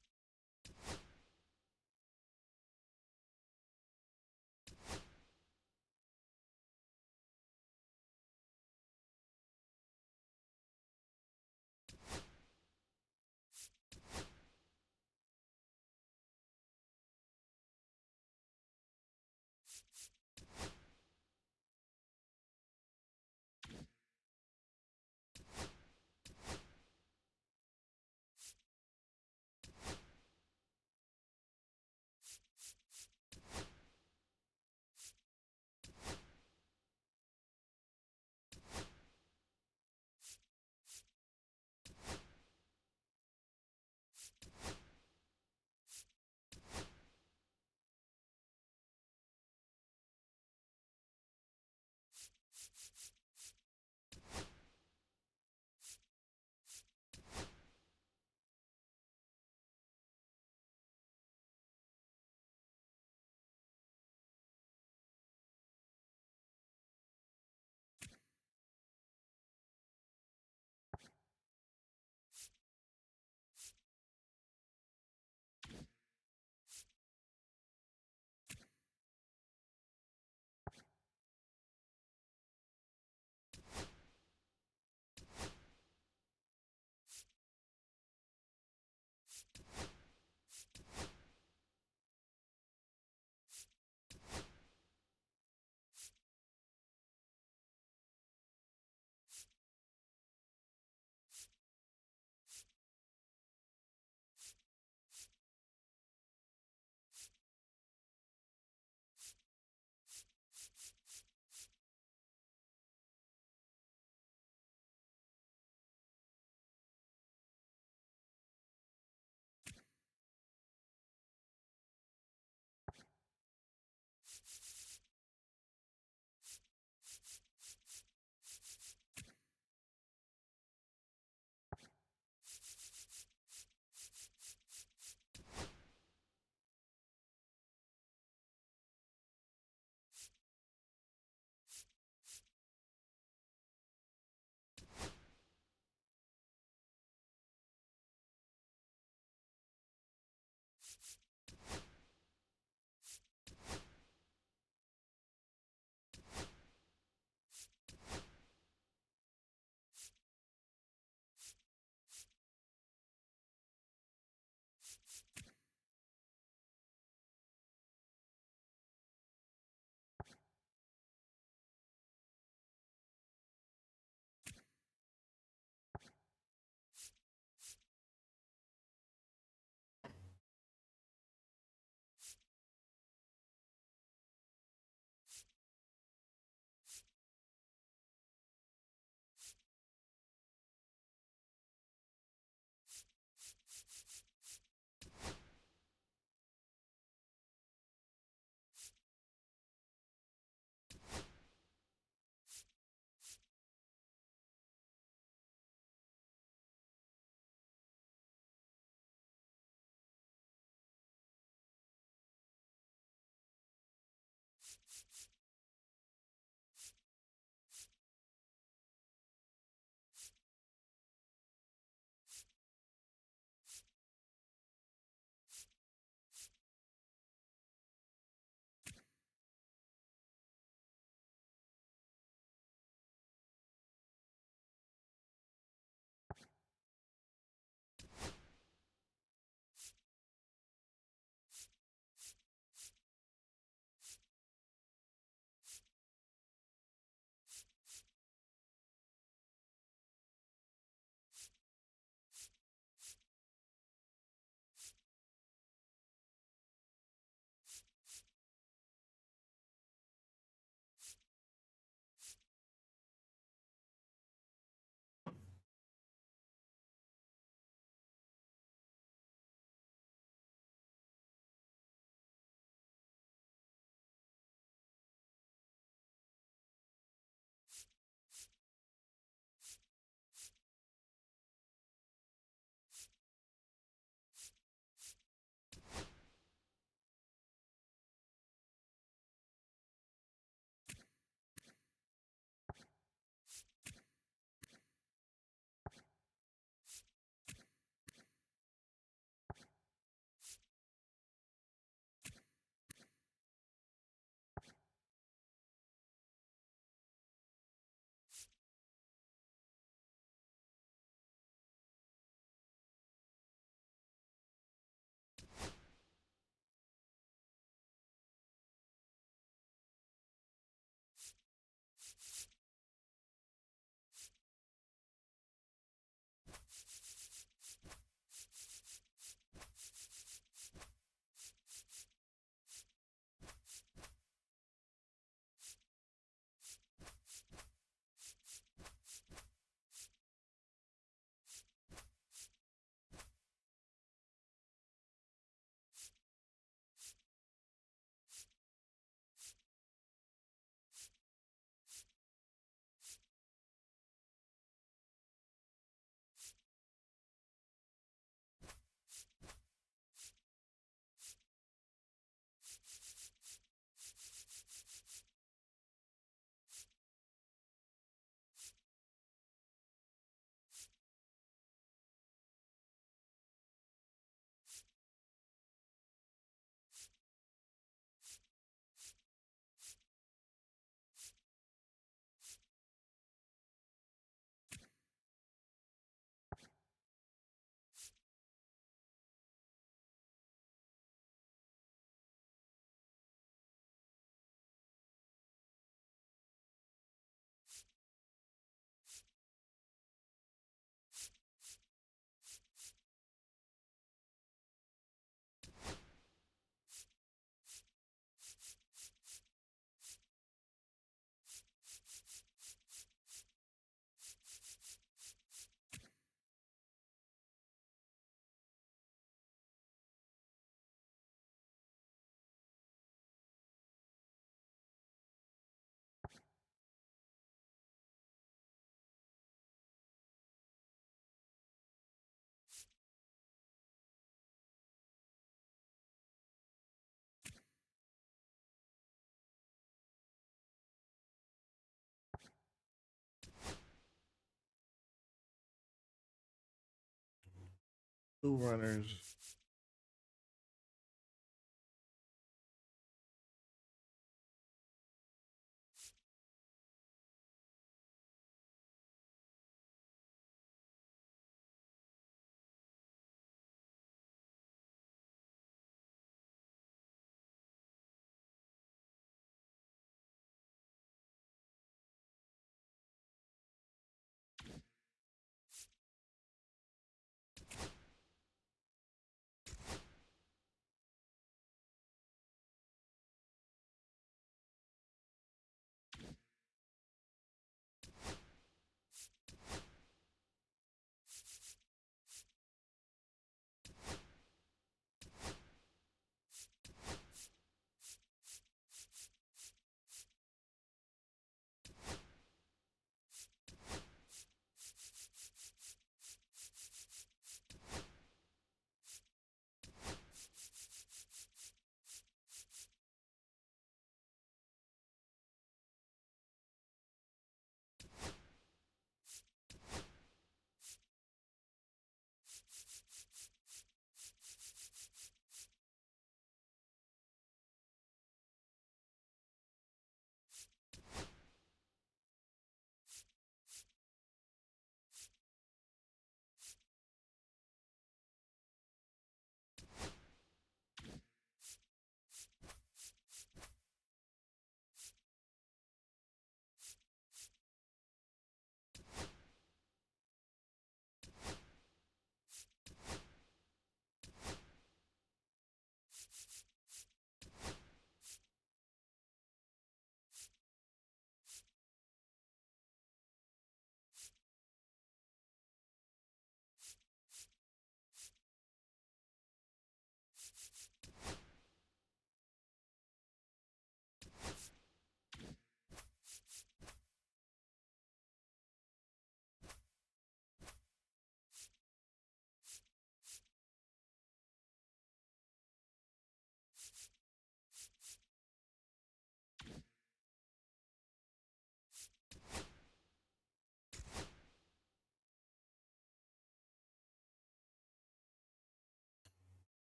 2 runners.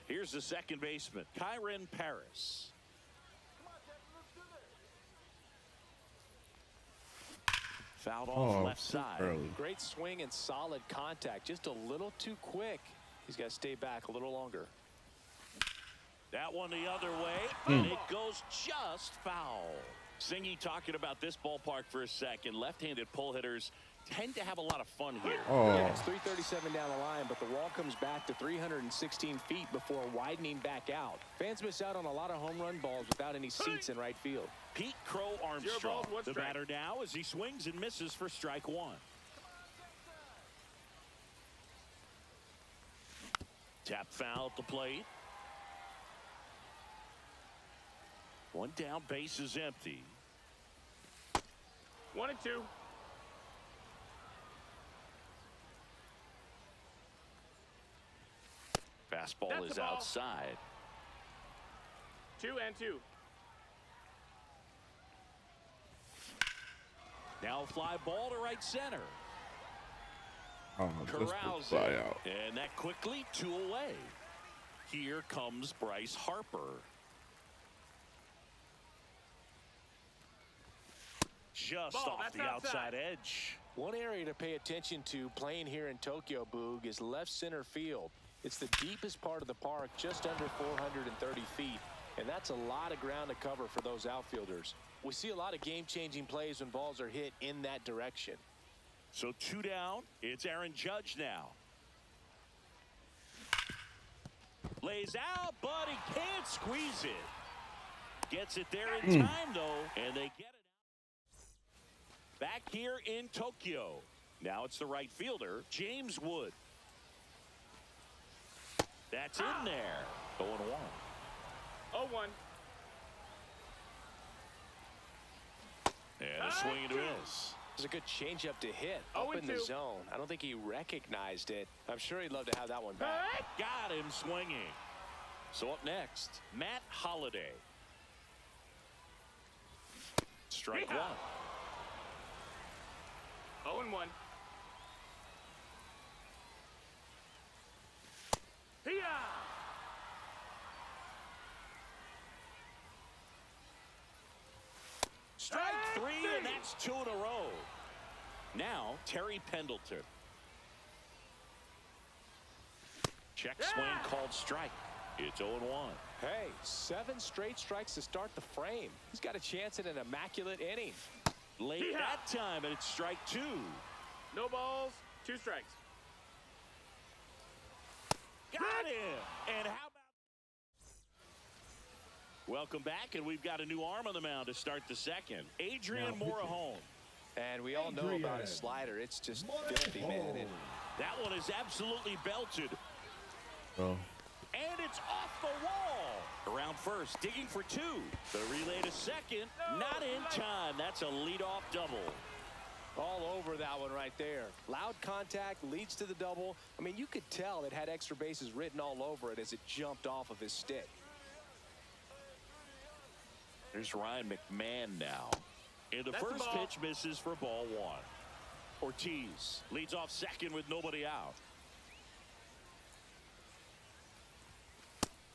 Here's the second baseman, Kyren Paris. Fouled off left side. Early. Great swing and solid contact. Just a little too quick. He's got to stay back a little longer. That one the other way, and it goes just foul. Singy talking about this ballpark for a second. Left-handed pull hitters tend to have a lot of fun here. Yeah, it's 337 down the line, but the wall comes back to 316 feet before widening back out. Fans miss out on a lot of home run balls without any seats in right field. Pete Crow Armstrong, the batter now as he swings and misses for strike one. Tap foul at the plate. One down, base is empty. 1 and 2. Fastball That's is the ball. outside. 2 and 2. Now fly ball to right center. Just fly out. And that quickly 2 away. Here comes Bryce Harper. Just Ball, off that's the outside outside. edge. One area to pay attention to playing here in Tokyo, Boog, is left center field. It's the deepest part of the park, just under 430 feet, and that's a lot of ground to cover for those outfielders. We see a lot of game-changing plays when balls are hit in that direction. So 2 down. It's Aaron Judge now. Lays out, but he can't squeeze it. Gets it there in time, though, and they get it out. Back here in Tokyo. Now it's the right fielder, James Wood. That's in there. 0-1. 0-1. And a swing and a miss. There's a good changeup to hit up in the zone. I don't think he recognized it. I'm sure he'd love to have that one back. Got him swinging. So up next, Matt Holliday. Strike one. 0-1. Strike three, and that's 2 in a row. Now, Terry Pendleton. Check swing called strike. It's 0-1. Hey, 7 straight strikes to start the frame. He's got a chance at an immaculate inning. Late that time, and it's strike 2. No balls, 2 strikes. Got him. And how about... Welcome back, and we've got a new arm on the mound to start the second. Adrian Morejon. And we all know about his slider. It's just filthy, man. And that one is absolutely belted. Oh. And it's off the wall. Around first, digging for 2. The relay to second, not in time. That's a leadoff double. all over that one right there. Loud contact leads to the double. I mean, you could tell it had extra bases written all over it as it jumped off of his stick. There's Ryan McMahon now. And the first pitch misses for ball 1. Ortiz leads off second with nobody out.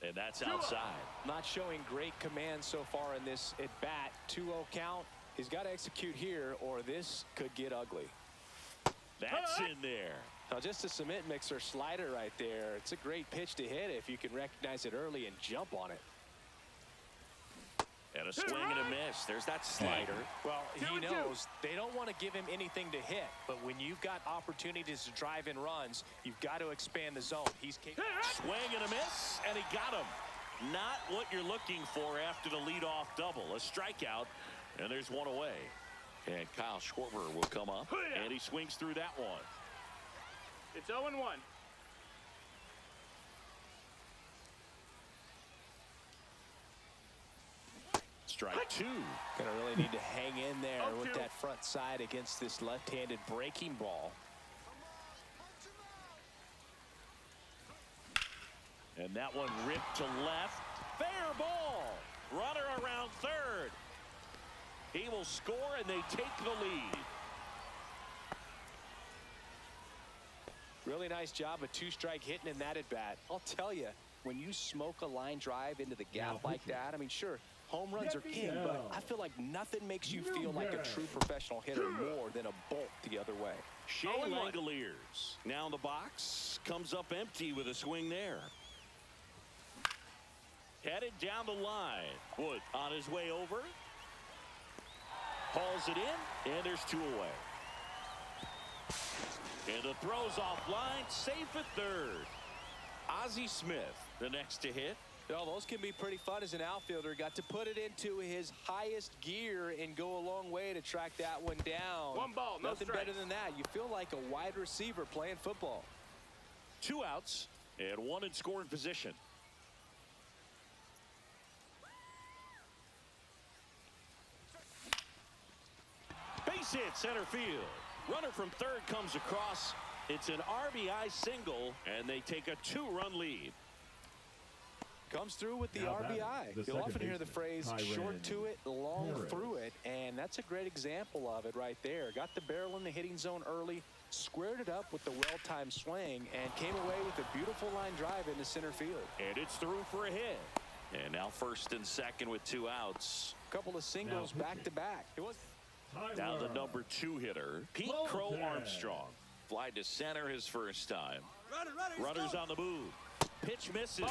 And that's outside. Not showing great command so far in this at-bat. 2-0 count. He's got to execute here or this could get ugly. That's in there. Now just a cement mixer slider right there. It's a great pitch to hit if you can recognize it early and jump on it. And a swing and a miss. There's that slider. Well, he knows they don't want to give him anything to hit, but when you've got opportunities to drive in runs, you've got to expand the zone. He's capable. Swing and a miss, and he got him. Not what you're looking for after the leadoff double. A strikeout, and there's one away. And Kyle Schwarber will come up, and he swings through that one. It's 0-1. Strike 2. Gonna really need to hang in there with that front side against this left-handed breaking ball. And that one ripped to left. Fair ball. Runner around third. He will score, and they take the lead. Really nice job of two-strike hitting in that at-bat. I'll tell you, when you smoke a line drive into the gap like that, I mean, sure, home runs are king, but I feel like nothing makes you feel like a true professional hitter more than a bolt the other way. Shea Langoliers now in the box, comes up empty with a swing there. Headed down the line. Wood on his way over. Hauls it in, and there's 2 away. And the throw's offline, safe at third. Ozzie Smith, the next to hit. Well, those can be pretty fun as an outfielder. Got to put it into his highest gear and go a long way to track that one down. 1 ball, no Nothing strikes. better than that. You feel like a wide receiver playing football. 2 outs and 1 in scoring position. Base hit center field. Runner from third comes across. It's an RBI single, and they take a 2-run lead. Comes through with the Now batting, RBI. the You'll often second hear the phrase baseman, short to it, long Harris. through it, and that's a great example of it right there. Got the barrel in the hitting zone early, squared it up with the well-timed swing, and came away with a beautiful line drive into center field. And it's through for a hit. And now first and second with 2 outs. Couple of singles back-to-back. It was. Now the number 2 hitter, Pete Crow Lopez. Armstrong. Fly to center his first time. Runners on the move. Pitch misses.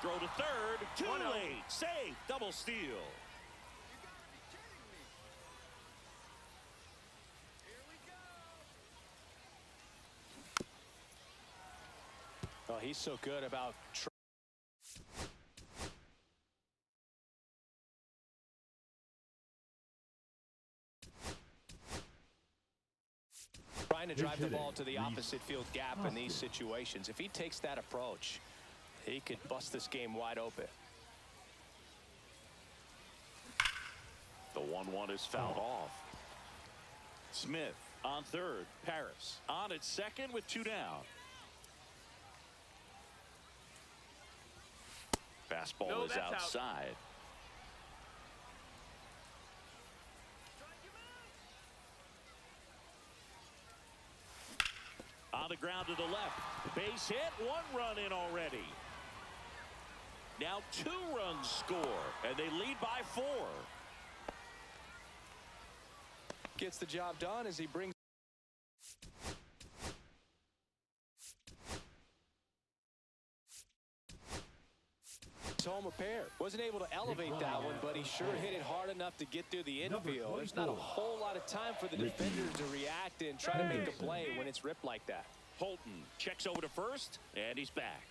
Throw to third. Too late. Safe. Double steal. Oh, he's so good about trying to drive the ball to the opposite field gap in these situations. If he takes that approach, he could bust this game wide open. The 1-1 is fouled off. Smith on third. Paris on at second with 2 down. Fastball No, is that's out. outside. On the ground to the left. Base hit. 1 run in already. Now 2 runs score, and they lead by 4. Gets the job done as he brings home a pair. Wasn't able to elevate that one, but he sure hit it hard enough to get through the infield. There's not a whole lot of time for the defenders to react and try to make a play when it's ripped like that. Holton checks over to first, and he's back.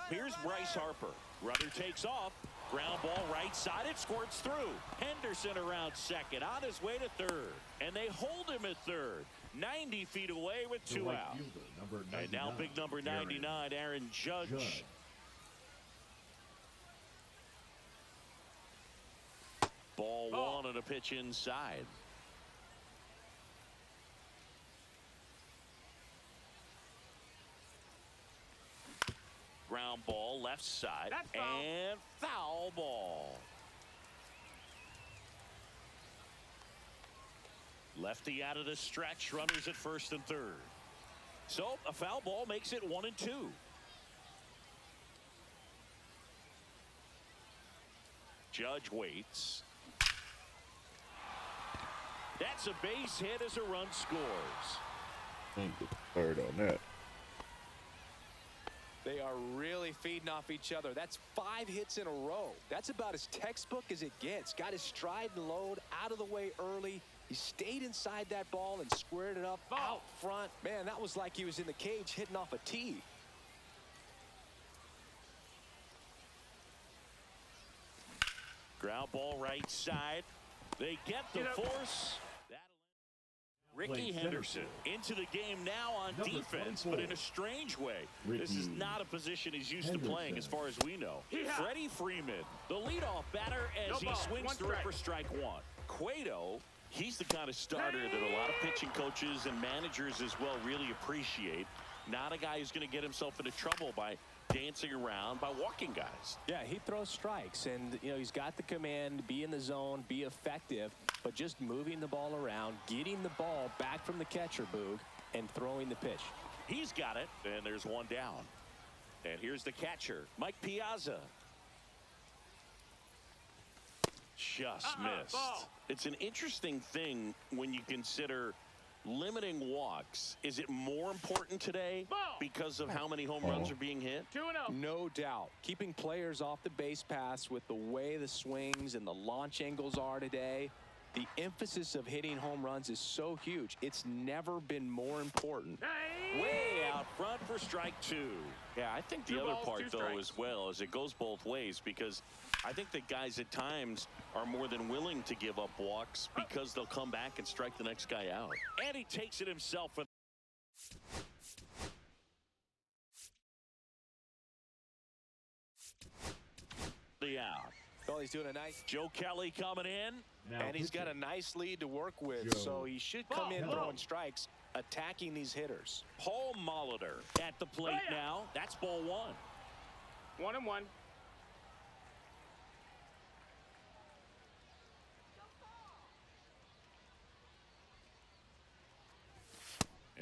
Here's Bryce Harper. Runner takes off. Ground ball right side. It squirts through. Henderson around second. On his way to third. And they hold him at third. 90 feet away with 2 out. And now big number 99, Aaron Judge. Ball 1 and a pitch inside. Ground ball left side. That's foul. And foul ball. Lefty out of the stretch. Runners at first and third. So a foul ball makes it 1 and 2. Judge waits. That's a base hit as a run scores. Third on that. They are really feeding off each other. That's 5 hits in a row. That's about as textbook as it gets. Got his stride and load out of the way early. He stayed inside that ball and squared it up out front. Man, that was like he was in the cage hitting off a tee. Ground ball right side. They get the force. Ricky Henderson into the game now on defense, but in a strange way. This is not a position he's used to playing as far as we know. Freddie Freeman, the leadoff batter as he swings through for strike 1. Cueto, he's the kind of starter that a lot of pitching coaches and managers as well really appreciate. Not a guy who's going to get himself into trouble by dancing around, by walking guys. Yeah, he throws strikes, and he's got the command, be in the zone, be effective, but just moving the ball around, getting the ball back from the catcher, Boog, and throwing the pitch. He's got it, and there's 1 down. And here's the catcher, Mike Piazza. Just missed. Ball. It's an interesting thing when you consider limiting walks. Is it more important today because of how many home runs are being hit? 2-0. No doubt. Keeping players off the base paths with the way the swings and the launch angles are today, the emphasis of hitting home runs is so huge. It's never been more important. Way out front for strike 2. Yeah, I think the 2 other balls, part, 2 though, strikes. as well, is it goes both ways, because I think that guys at times are more than willing to give up walks because they'll come back and strike the next guy out. And he takes it himself for the out. Well, he's doing a nice Joe Kelly coming in. and he's got a nice lead to work with, so he should come in throwing strikes, attacking these hitters. Paul Molitor at the plate now. That's ball 1. 1-1.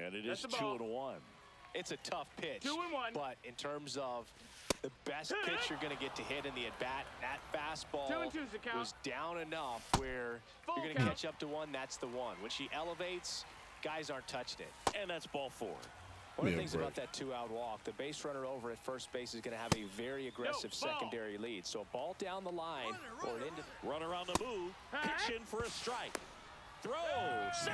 And it is That's the ball. 2-1. It's a tough pitch, 2-1. but in terms of the best pitch you're going to get to hit in the at-bat, that fastball 2-2's the count. was down enough where Full you're going to count. catch up to one. That's the one. When she elevates, guys aren't touching it. And that's ball 4. One of the Yeah, things right. about that 2-out walk, the base runner over at first base is going to have a very aggressive ball. secondary lead. So a ball down the line or an into Runner on the move. Pitch in for a strike. Throw. Save.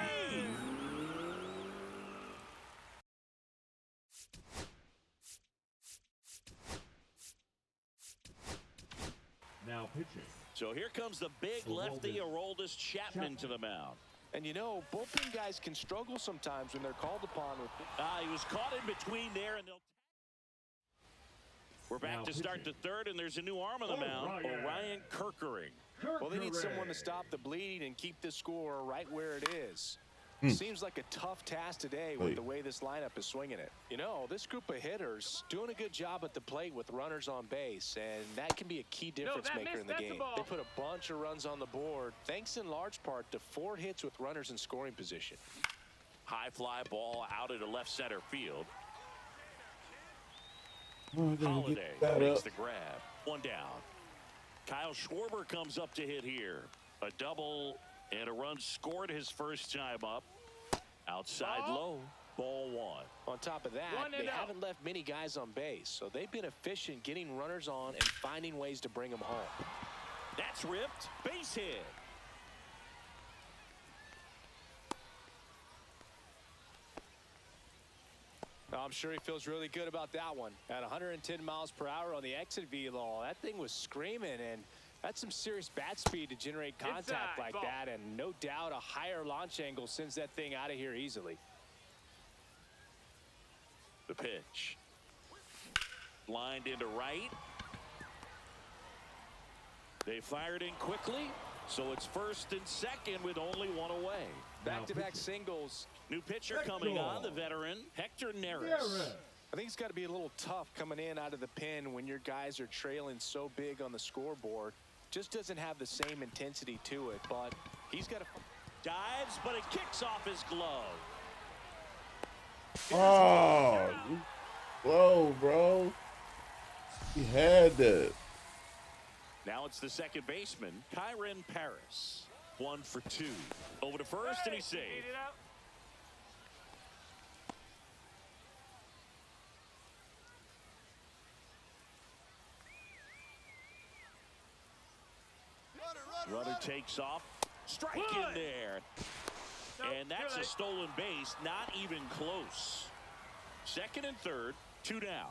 Now pitching. So here comes the big lefty, Aroldis Chapman, to the mound. And bullpen guys can struggle sometimes when they're called upon. He was caught in between there, and we're back Now to start the pitching. third, and there's a new arm on the mound, Orion Kirkering. Well, they need someone to stop the bleeding and keep the score right where it is. Seems like a tough task today with the way this lineup is swinging it. You know, this group of hitters doing a good job at the plate with runners on base, and that can be a key difference maker in the game. They put a bunch of runs on the board, thanks in large part to 4 hits with runners in scoring position. High fly ball out into left center field. Oh, Holiday makes the grab. 1 down. Kyle Schwarber comes up to hit here. A double and a run scored his first time up. Outside low. Ball 1. On top of that, they haven't left many guys on base, so they've been efficient getting runners on and finding ways to bring them home. That's ripped. Base hit. I'm sure he feels really good about that one. At 110 miles per hour on the exit velo, that thing was screaming, and that's some serious bat speed to generate contact like that, and no doubt a higher launch angle sends that thing out of here easily. The pitch. Lined into right. They fired in quickly, so it's first and second with only 1 away. Back-to-back singles. New pitcher coming on, the veteran, Hector Neris. I think it's got to be a little tough coming in out of the pen when your guys are trailing so big on the scoreboard. Just doesn't have the same intensity to it, but he's got to... Dives, but it kicks off his glove. Oh, whoa, bro. He had that. Now it's the second baseman, Kyren Paris. 1 for 2. Over to first, and he's saved. Runner takes off. Strike in there. And that's a stolen base. Not even close. Second and third. 2 down.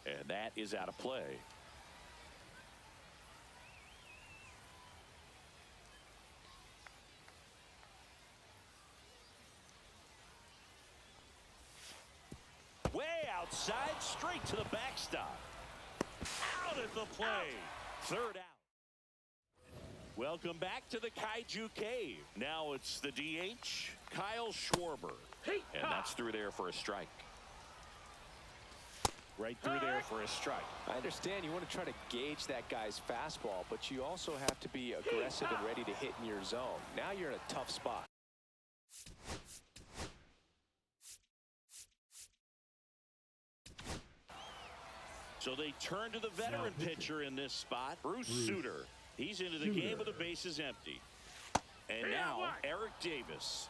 And that is out of play. Way outside, straight to the backstop. Out at the play. 3rd out. Welcome back to the Kaiju Cave. Now it's the DH, Kyle Schwarber. And that's through there for a strike. Right through there for a strike. I understand you want to try to gauge that guy's fastball, but you also have to be aggressive and ready to hit in your zone. Now you're in a tough spot. So they turn to the veteran pitcher in this spot, Bruce Sutter. He's into the game with the bases empty. And now Eric Davis.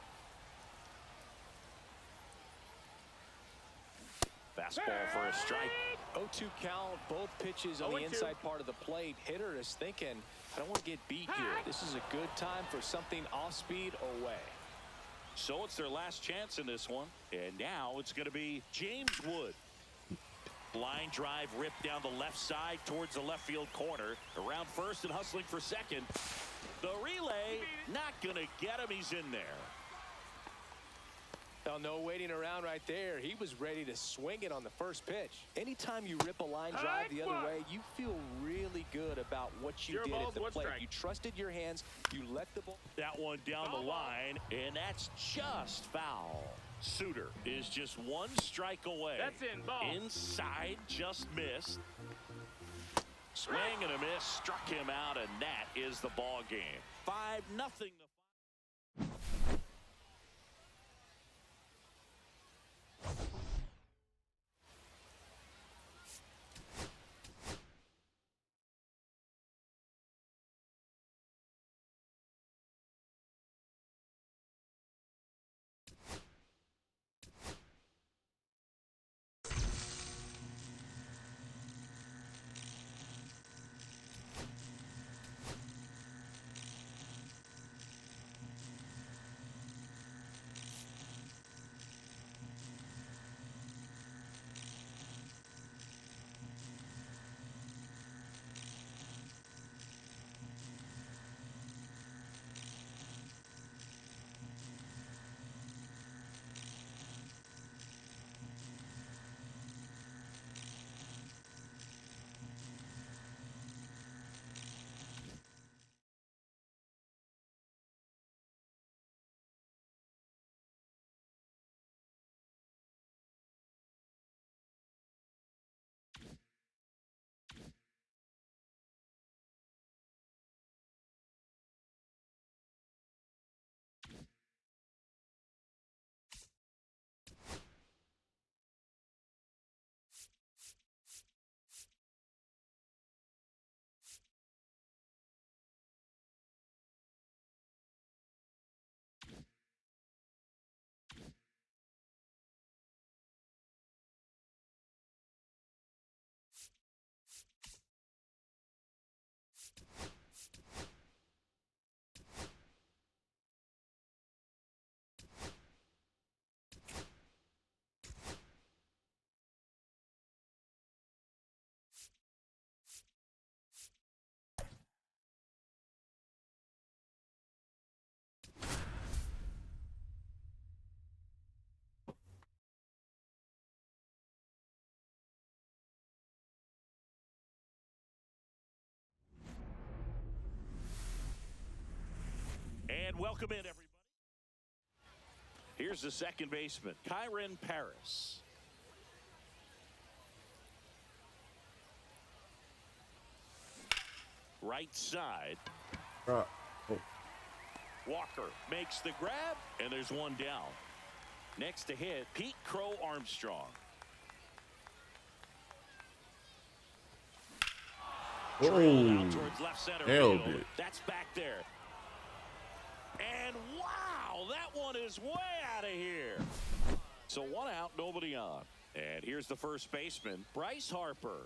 Fastball for a strike. 0-2 count, both pitches on the inside part of the plate. Hitter is thinking, I don't want to get beat here. This is a good time for something off speed or way. So it's their last chance in this one. And now it's going to be James Wood. Line drive ripped down the left side towards the left field corner. Around first and hustling for second. The relay not going to get him. He's in there. Now, no waiting around right there. He was ready to swing it on the first pitch. Anytime you rip a line drive the other way, you feel really good about what you did at the plate. You trusted your hands. You let the ball. That one down the line, and that's just foul. Sutter is just 1 strike away. That's in, ball. Inside, just missed. Swing and a miss, struck him out, and that is the ball game. 5-0. And welcome in, everybody. Here's the second baseman, Kyren Paris. Right side. Oh. Walker makes the grab, and there's one down. Next to hit, Pete Crow Armstrong. Drilled out towards left center nailed field. it. That's back there. And wow, that one is way out of here. So one out, nobody on. And here's the first baseman, Bryce Harper.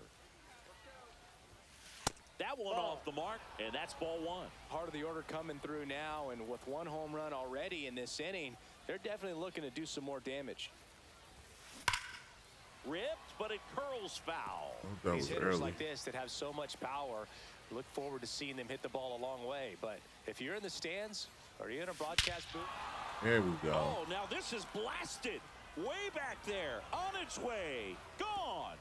That one off the mark, and that's ball one. Heart of the order coming through now, and with one home run already in this inning, they're definitely looking to do some more damage. Ripped, but it curls foul. That These was hitters early. like this that have so much power, look forward to seeing them hit the ball a long way. But if you're in the stands or you're in a broadcast booth. There we go. Oh, now this is blasted. Way back there, on its way, gone.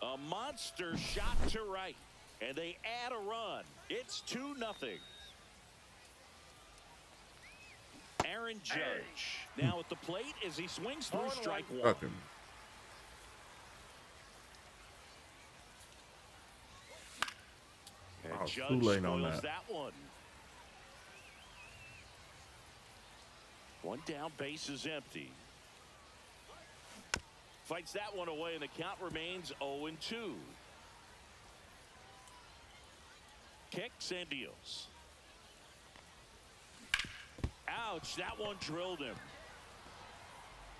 A monster shot to right, and they add a run. It's 2-0. Aaron Judge now at the plate as he swings through strike one. Fuck him. And Wow, Judge too late on spoils that. one. One down, base is empty. Fights that one away, and the count remains 0-2. Kicks and deals. Ouch, that one drilled him.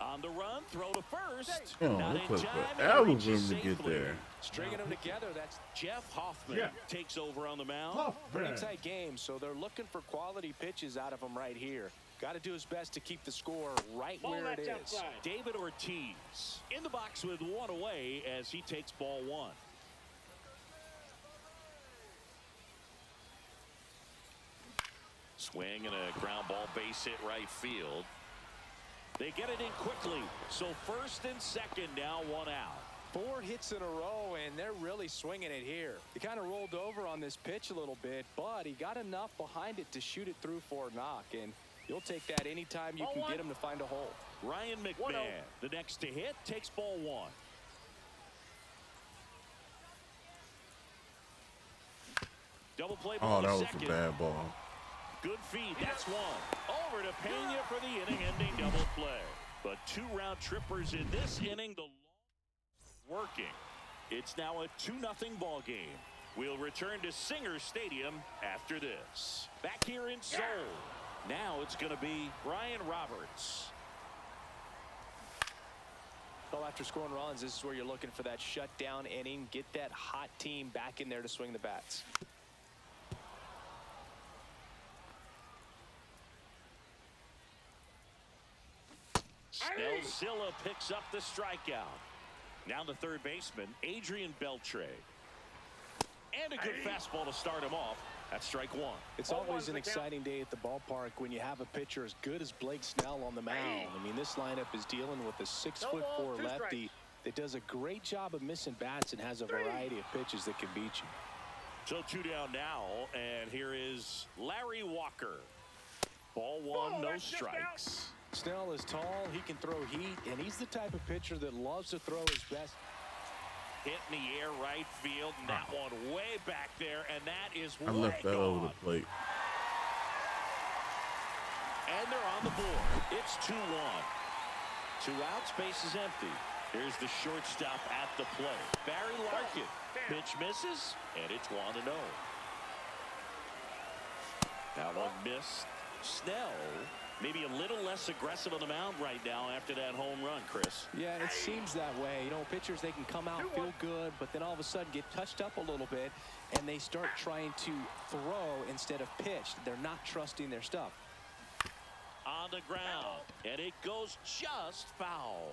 On the run, throw to first. Oh, Not it in took time, and forever for reaches him to get safely. there. Stringing them together, that's Jeff Hoffman Yeah. takes over on the mound. pretty tight game, so they're looking for quality pitches out of him right here. Got to do his best to keep the score right where it is. David Ortiz in the box with one away as he takes ball one. Swing and a ground ball, base hit right field. They get it in quickly, so first and second now, one out. 4 hits in a row, and they're really swinging it here. He kind of rolled over on this pitch a little bit, but he got enough behind it to shoot it through for a knock, and you'll take that anytime you can get him to find a hole. Ryan McMahon, the next to hit, takes ball one. Double play ball Oh, that to was second. a bad ball. Good feed, that's one. Over to Pena for the inning-ending double play. But 2 round trippers in this inning, the working. It's now a 2-0 ball game. We'll return to Singer Stadium after this. Back here in Seoul. Now it's going to be Brian Roberts. Well, after scoring runs, this is where you're looking for that shutdown inning. Get that hot team back in there to swing the bats. Snellzilla picks up the strikeout. Now the third baseman, Adrian Beltre. And a good fastball to start him off. That's strike one. It's always an exciting day at the ballpark when you have a pitcher as good as Blake Snell on the mound. I mean, this lineup is dealing with a 6'4" lefty that does a great job of missing bats and has a variety of pitches that can beat you. So 2 down now, and here is Larry Walker. Ball one, no strikes. Snell is tall, he can throw heat, and he's the type of pitcher that loves to throw his best. Hit in the air right field, and that one way back there, and that is I left that over the plate. And they're on the board. It's 2-1. 2 outs, base is empty. Here's the shortstop at the plate. Barry Larkin. Pitch misses, and it's 1-0. That one missed. Snell, maybe a little less aggressive on the mound right now after that home run, Chris. Yeah, it seems that way. You know, pitchers, they can come out, feel good, but then all of a sudden get touched up a little bit, and they start trying to throw instead of pitch. They're not trusting their stuff. On the ground, and it goes just foul.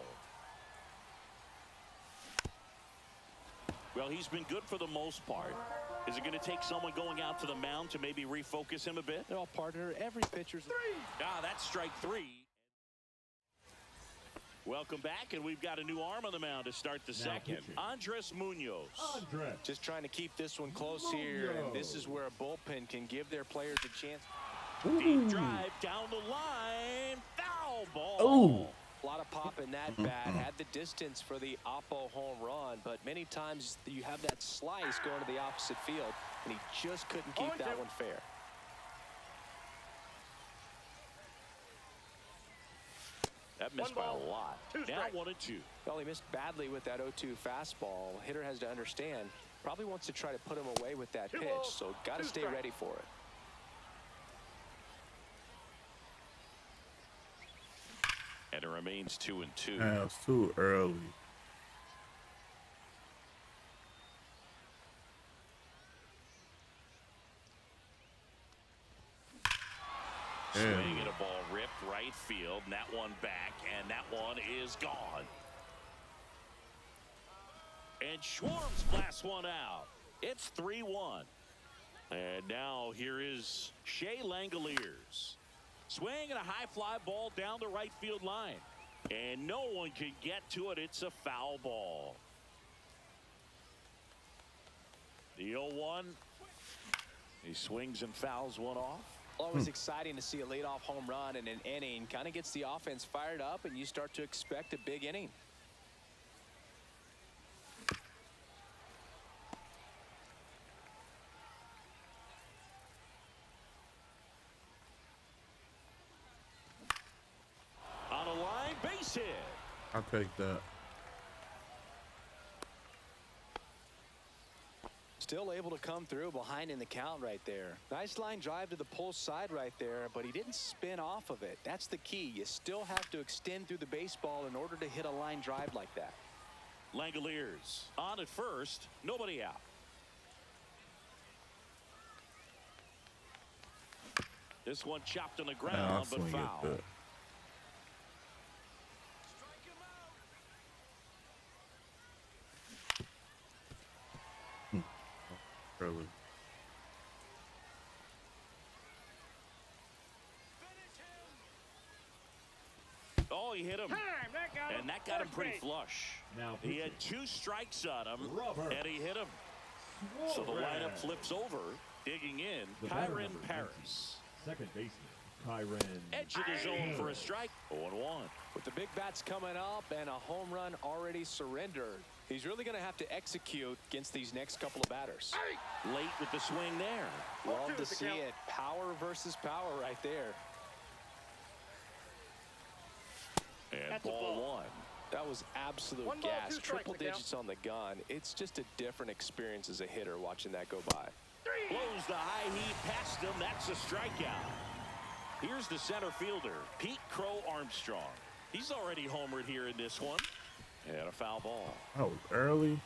Well, he's been good for the most part. Is it going to take someone going out to the mound to maybe refocus him a bit? They're all partner. Every pitcher's... Ah, that's strike 3. Welcome back, and we've got a new arm on the mound to start the second. pitching. Andres Munoz. Andres. Just trying to keep this one close here, and this is where a bullpen can give their players a chance. Deep drive down the line. Foul ball. Oh. A lot of pop in that bat. Had the distance for the Oppo home run, but many times you have that slice going to the opposite field, and he just couldn't keep that one fair. That missed by a lot. Now 1-2. Well, he missed badly with that 0-2 fastball. Hitter has to understand, probably wants to try to put him away with that pitch, so got to stay ready for it. And it remains 2-2. That's too early. Swing and a ball ripped right field, and that one back, and that one is gone. And Schwartz blasts one out. It's 3-1. And now here is Shea Langoliers. Swing and a high fly ball down the right field line. And no one can get to it. It's a foul ball. The 0-1. He swings and fouls one off. Always exciting to see a leadoff home run in an inning. Kind of gets the offense fired up, and you start to expect a big inning. On a line, base hit. I'll take that. Still able to come through behind in the count right there. Nice line drive to the pull side right there, but he didn't spin off of it. That's the key. You still have to extend through the baseball in order to hit a line drive like that. Langoliers on at first, nobody out. This one chopped on the I'll ground, but swing foul. at that. Early. Oh, he hit him. And that got him pretty flush. Now He pitching. had 2 strikes on him, Robert and he hit him. So the lineup flips over, digging in, The batter, Kyron number Paris. 19, second baseman, Kyron. Edge of the zone for a strike, 0-1. With the big bats coming up and a home run already surrendered, he's really going to have to execute against these next couple of batters. Late with the swing there. Love to see it. Power versus power right there. And ball 1. That was absolute 1 ball, gas. 2 strikes, Triple McCown. digits on the gun. It's just a different experience as a hitter watching that go by. Blows the high heat past him. That's a strikeout. Here's the center fielder, Pete Crow Armstrong. He's already homered here in this one. And a foul ball. That was early.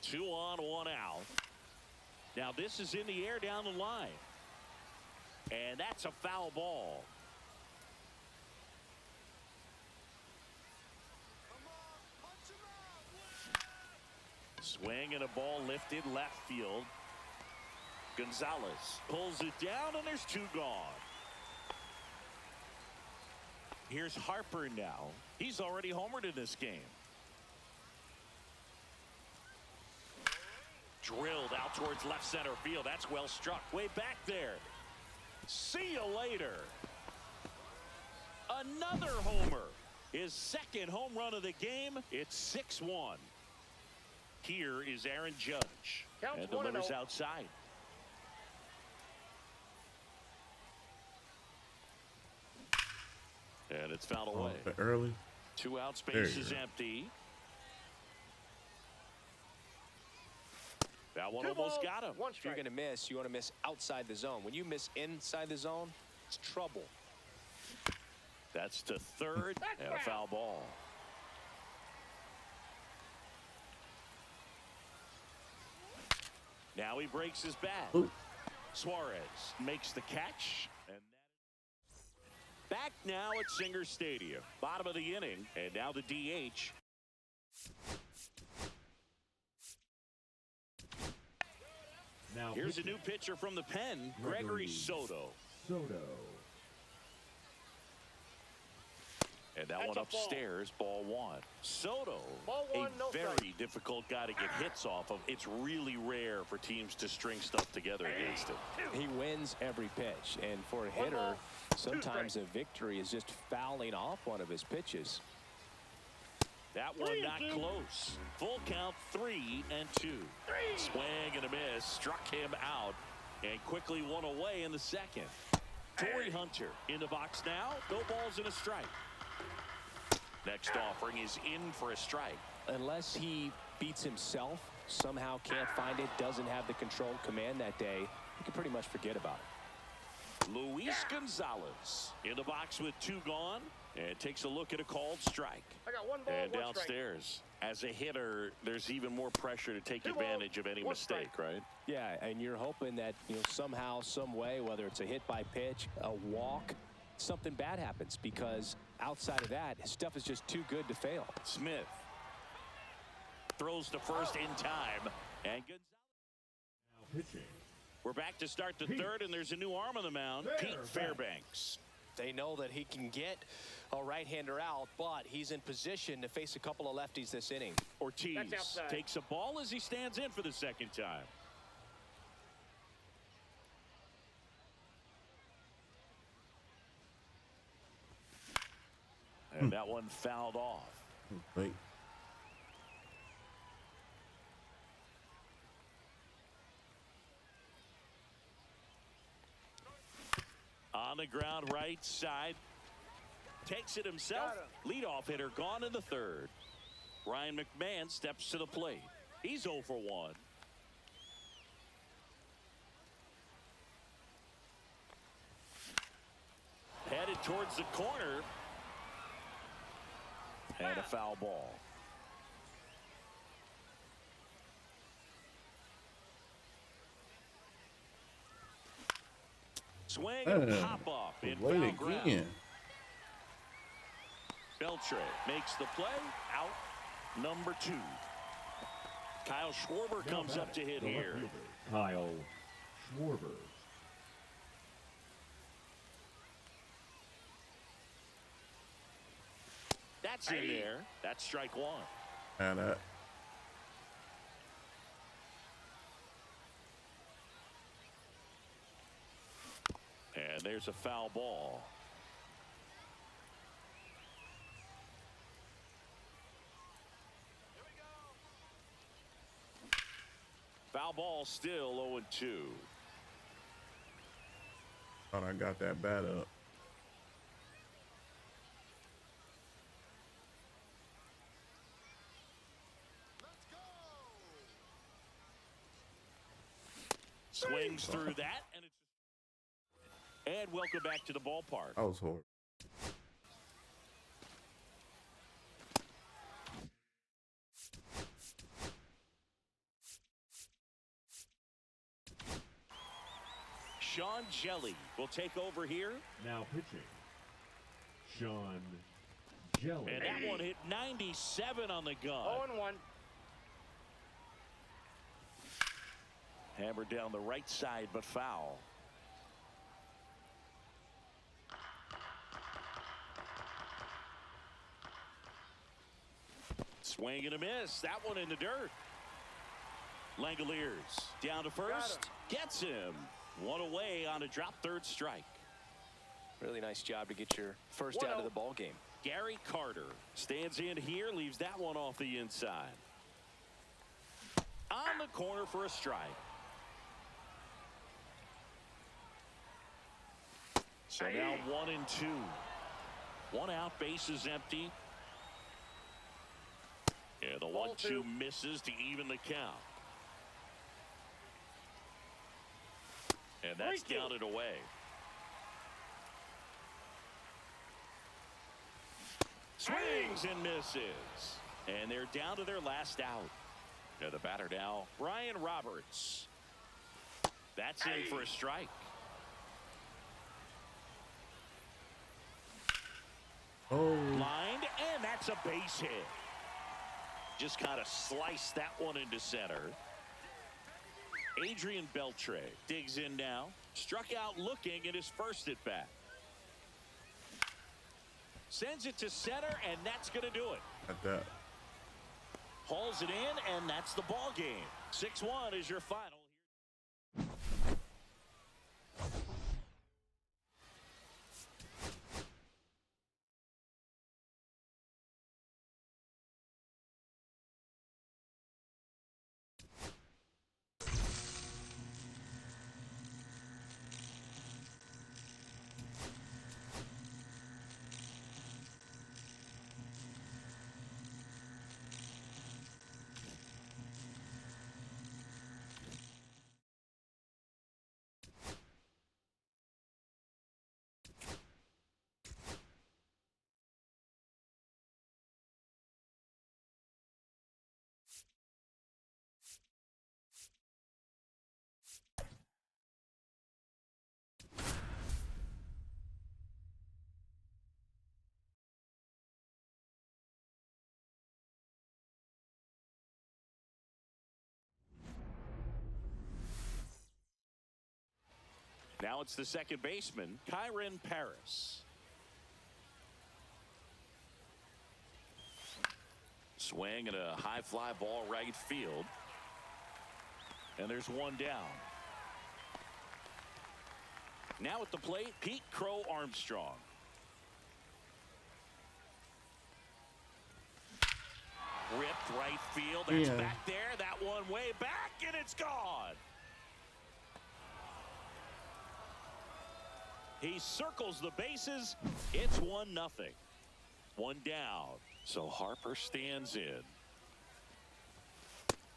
2 on, 1 out. Now this is in the air down the line. And that's a foul ball. Swing and a ball lifted left field. Gonzalez pulls it down, and there's 2 gone. Here's Harper now. He's already homered in this game. Drilled out towards left center field. That's well struck. Way back there. See you later. Another homer. His second home run of the game. It's 6-1. Here is Aaron Judge. Counts And delivers 1-0. outside. And it's fouled away. Early. 2 out, There space you is go. empty. That one 2 almost balls, got him. 1 If you're strike. going to miss, you want to miss outside the zone. When you miss inside the zone, it's trouble. That's to third and a foul ball. Now he breaks his bat. Ooh. Suarez makes the catch. And back now at Singer Stadium. Bottom of the inning. And now the DH. Now Here's a pitching, new pitcher from the pen, Gregory Gregory Soto. Soto. And that That's one a ball. upstairs, ball one. Soto, Ball one, a no very strike. difficult guy to get hits off of. It's really rare for teams to string stuff together against him. He wins every pitch, and for a One hitter, ball, sometimes a victory is just fouling off one of his pitches. That one not close. Full count, 3-2. Swing and a miss, struck him out, and quickly one away in the second. Torrey Hunter in the box now. No balls and a strike. Next offering is in for a strike. Unless he beats himself, somehow can't find it, doesn't have the controlled command that day, you can pretty much forget about it. Luis Gonzalez in the box with 2 gone, and takes a look at a called strike. I got 1 ball, And 1 strike. downstairs, as a hitter, there's even more pressure to take 2 balls, advantage of any 1 mistake, strike. right? Yeah, and you're hoping that, somehow, some way, whether it's a hit by pitch, a walk, something bad happens, because outside of that, stuff is just too good to fail. Smith throws to first in time, and Gonzalez. Now pitching. We're back to start the third, and there's a new arm on the mound, Pete Fairbanks. They know that he can get a right-hander out, but he's in position to face a couple of lefties this inning. Ortiz That's outside. takes a ball as he stands in for the second time. And that one fouled off. Wait. On the ground, right side. Takes it himself. Leadoff hitter gone in the third. Ryan McMahon steps to the plate. He's 0 for 1. Headed towards the corner. And a foul ball. Swing and a pop up in Wait foul ground. again. Beltre makes the play. Out number 2. Kyle Schwarber Now comes up to batting, hit the left here. fielder, Kyle Schwarber. That's in there. That's strike 1. And And there's a foul ball. Foul ball still 0-2. thought I got that bat up. Swings through that, and welcome back to the ballpark. I was horrible. Sean Jelly will take over here. Now pitching. Sean Jelly. And that one hit 97 on the gun. 0-1. Hammered down the right side, but foul. Swing and a miss. That one in the dirt. Langoliers down to first. Gets him. One away on a drop third strike. Really nice job to get your first out of the ball game. Gary Carter stands in here, leaves that one off the inside. On the corner for a strike. So now 1-2. 1 out, base is empty. Yeah, the 1-2 misses to even the count. And that's counted away. Swings and misses. And they're down to their last out. And the batter now, Ryan Roberts. That's in for a strike. Oh, Lined, and that's a base hit. Just kind of sliced that one into center. Adrian Beltre digs in now. Struck out looking at his first at bat. Sends it to center, and that's going to do it. At that. Hauls it in, and that's the ball game. 6-1 is your final. Now it's the second baseman, Kyren Paris. Swing and a high fly ball right field. And there's one down. Now at the plate, Pete Crow Armstrong. Ripped right field. That's back there. That one way back, and it's gone. He circles the bases. It's 1-0. One down. So Harper stands in.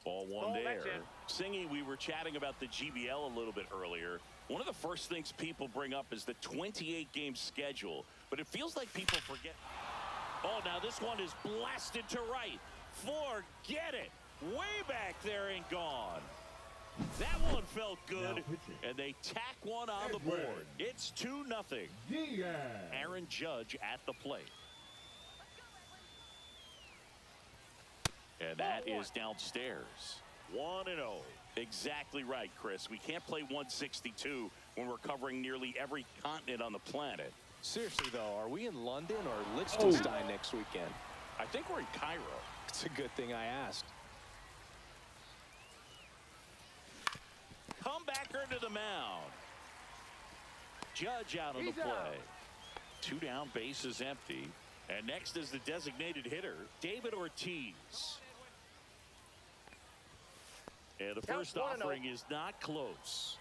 Ball one there. Singy, we were chatting about the GBL a little bit earlier. One of the first things people bring up is the 28-game schedule. But it feels like people forget. Oh, now this one is blasted to right. Forget it. Way back there and gone. That one felt good, and they tack one on the board. It's 2-0. Aaron Judge at the plate. And that is downstairs. 1-0. Exactly right, Chris. We can't play 162 when we're covering nearly every continent on the planet. Seriously, though, are we in London or Liechtenstein next weekend? I think we're in Cairo. It's a good thing I asked. Comebacker to the mound. Judge out on the play. 2 down, bases empty. And next is the designated hitter, David Ortiz. And the first offering is not close.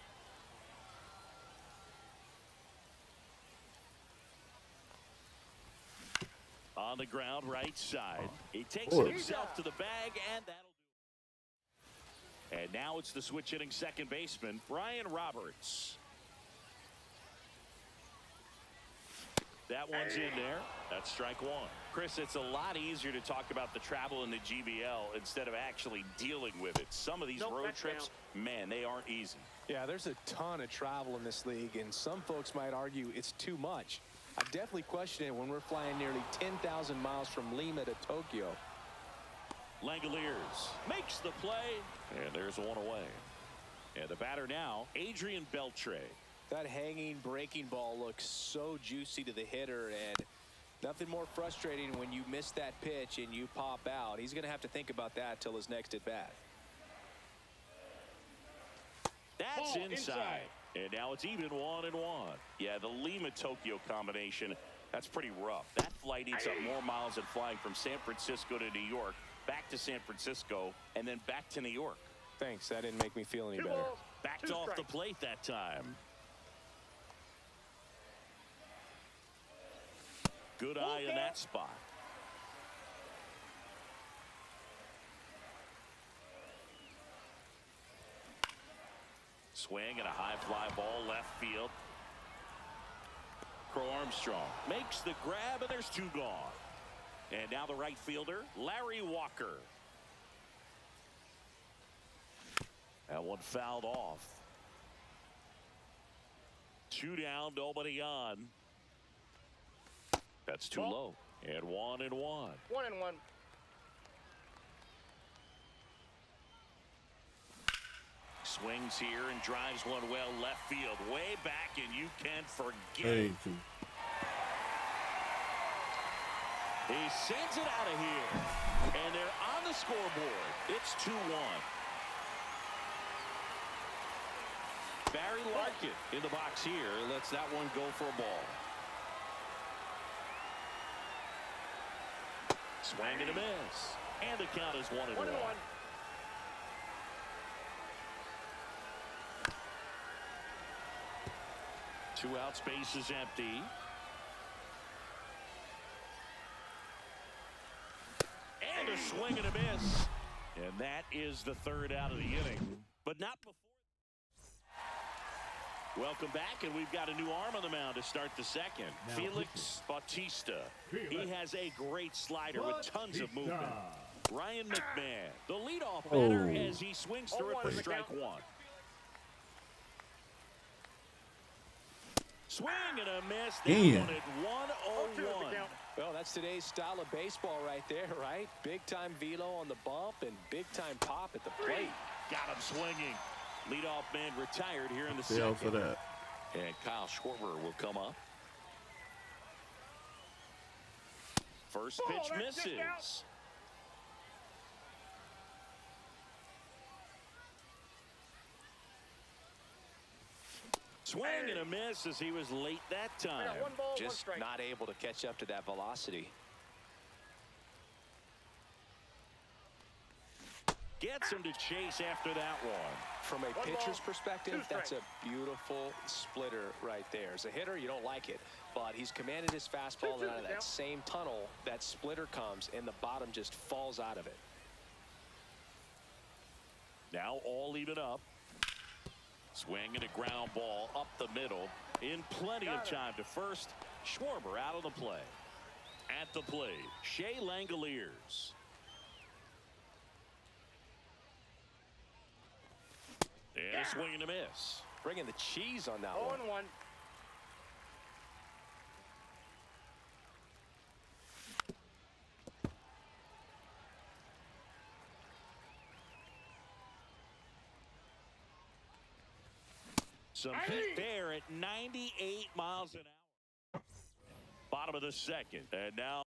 On the ground, right side. He takes it himself to the bag, and that'll do it. And now it's the switch hitting second baseman, Brian Roberts. That one's in there. That's strike one. Chris, it's a lot easier to talk about the travel in the GBL instead of actually dealing with it. Some of these road trips, man, they aren't easy. Yeah, there's a ton of travel in this league, and some folks might argue it's too much. I definitely question it when we're flying nearly 10,000 miles from Lima to Tokyo. Langoliers makes the play, and there's one away. And the batter now, Adrian Beltre. That hanging breaking ball looks so juicy to the hitter, and nothing more frustrating when you miss that pitch and you pop out. He's going to have to think about that till his next at bat. That's inside. And now it's even 1-1. Yeah, the Lima-Tokyo combination, that's pretty rough. That flight eats up more miles than flying from San Francisco to New York, back to San Francisco, and then back to New York. Thanks. That didn't make me feel any better. Backed off the plate that time. Good eye in that spot. Swing and a high fly ball left field. Crow Armstrong makes the grab, and there's 2 gone. And now the right fielder, Larry Walker. That one fouled off. 2 down, nobody on. That's too low. And 1-1. 1-1. Swings here and drives one well left field, way back, and you can forget. He sends it out of here. And they're on the scoreboard. It's 2-1. Barry Larkin in the box here. Lets that one go for a ball. Swing and a miss. And the count is 1-1. 1-1. Two outs, base is empty. And a swing and a miss. And that is the third out of the inning. But not before. Welcome back, and we've got a new arm on the mound to start the second. Now Felix Bautista. He has a great slider with tons of movement. Ryan McMahon, the leadoff batter, as he swings through it for strike one. Swing and a miss. They won it 1-0-1. Well, that's today's style of baseball right there, right? Big-time velo on the bump and big-time pop at the plate. Got him swinging. Leadoff man retired here in the Fail second. for that. And Kyle Schwarber will come up. First pitch misses. Swing and a miss as he was late that time. One ball, one Just strike. not able to catch up to that velocity. Gets him to chase after that one. From a One pitcher's ball, perspective, two that's a strikes. beautiful splitter right there. As a hitter, you don't like it, but he's commanded his fastball, and out of that same tunnel, that splitter comes, and the bottom just falls out of it. Now all even up. Swing and a ground ball up the middle. In plenty of time to first. Schwarber out of the play. At the plate, Shea Langoliers. And a swing and a miss. Bringing the cheese on that one. 0-1. Some heat there at 98 miles an hour. Bottom of the second. And now.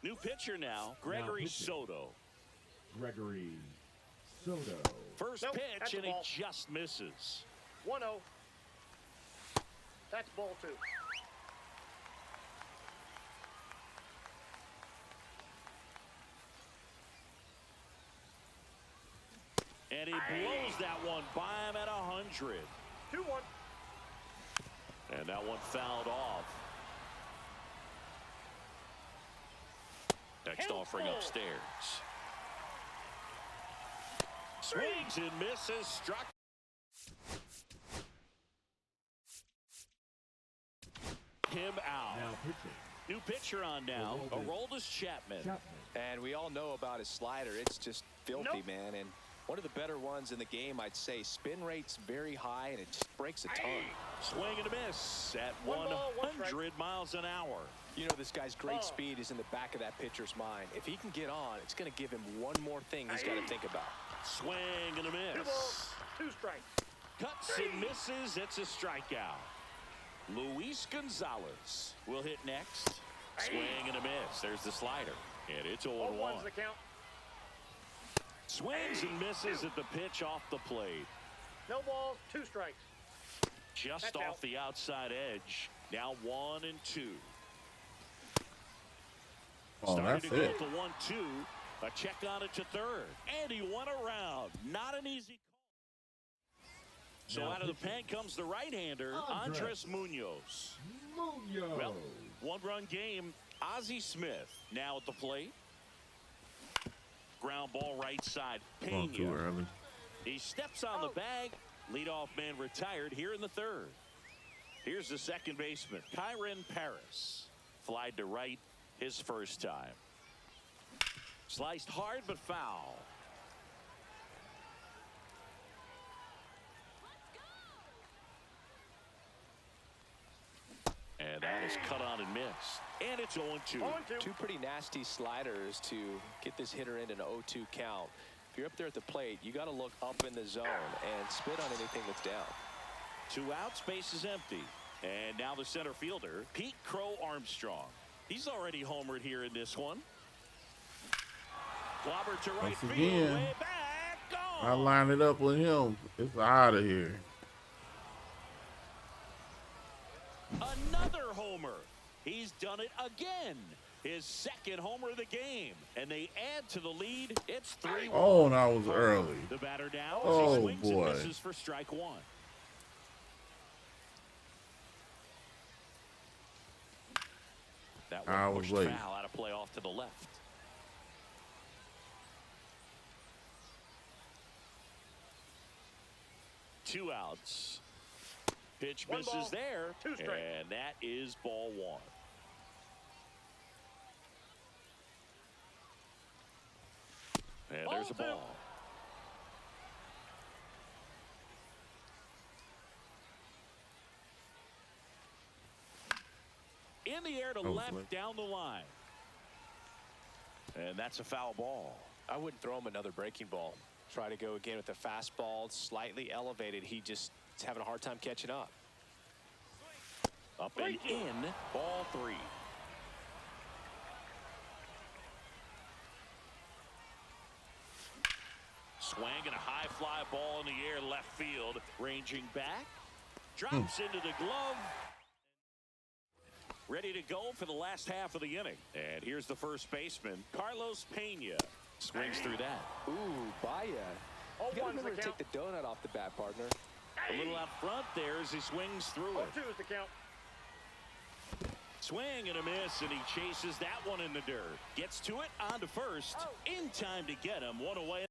New pitcher now, Gregory pitching. Soto. Gregory Soto. First Nope, pitch, that's a and he ball. just misses. 1-0. That's ball 2. And he blows that one by him at 100. 2-1. And that one fouled off. Next offering upstairs. Swings and misses. Struck. Him out. Now pitching. New pitcher on now. Aroldis Chapman. Chapman. And we all know about his slider. It's just filthy, Nope. man. And one of the better ones in the game, I'd say. Spin rate's very high, and it just breaks a ton. Swing and a miss at One ball, one strike. 100 miles an hour. You know, this guy's great Oh. speed is in the back of that pitcher's mind. If he can get on, it's going to give him one more thing he's got to think about. Swing and a 2 miss. balls, 2 strikes. Cuts and misses. It's a strikeout. Luis Gonzalez will hit next. Swing and a miss. There's the slider. And it's 0-1. 0-1's the count. Swings and misses at the pitch off the plate. No balls, 2 strikes. Just That's off out. the outside edge. Now 1-2. Oh, Starting that's to go it. with the 1-2. A check on it to third. And he went around. Not an easy call. So Now out of the pitching. pen comes the right-hander, Andres Munoz. Munoz. Well, one-run game. Ozzie Smith now at the plate. Ground ball right side. Going too Pena. early. He steps on the bag. Leadoff man retired here in the third. Here's the second baseman, Kyren Paris. Flied to right his first time. Sliced hard but foul. And that is cut on and missed. And it's 0-2. 0-2. Two pretty nasty sliders to get this hitter in an 0-2 count. If you're up there at the plate, you got to look up in the zone and spit on anything that's down. 2 outs, base is empty. And now the center fielder, Pete Crow Armstrong. He's already homered here in this one. Clobber to right Once field, again, way back, gone. I line it up with him. It's out of here. Another homer. He's done it again. His second homer of the game. And they add to the lead. It's 3-1. Oh, and I was early. The batter now. Oh, He swings boy. and misses for strike one. That I one was pushed late. foul out of play off to the left. Two outs. Pitch One misses ball, there. two strikes. And that is ball one. And there's a Ball two. ball. In the air to was left late. down the line. And that's a foul ball. I wouldn't throw him another breaking ball. Try to go again with the fastball, slightly elevated. He just is having a hard time catching up. Up and in, ball three. Swang and a high fly ball in the air left field. Ranging back. Drops into the glove. Ready to go for the last half of the inning. And here's the first baseman, Carlos Pena. Swings through that. Ooh, Baya. You gotta 0-1's remember the to count. take the donut off the bat, partner. A little out front there as he swings through it. 0-2 is the count. Swing and a miss, and he chases that one in the dirt. Gets to it, on to first. In time to get him. One away.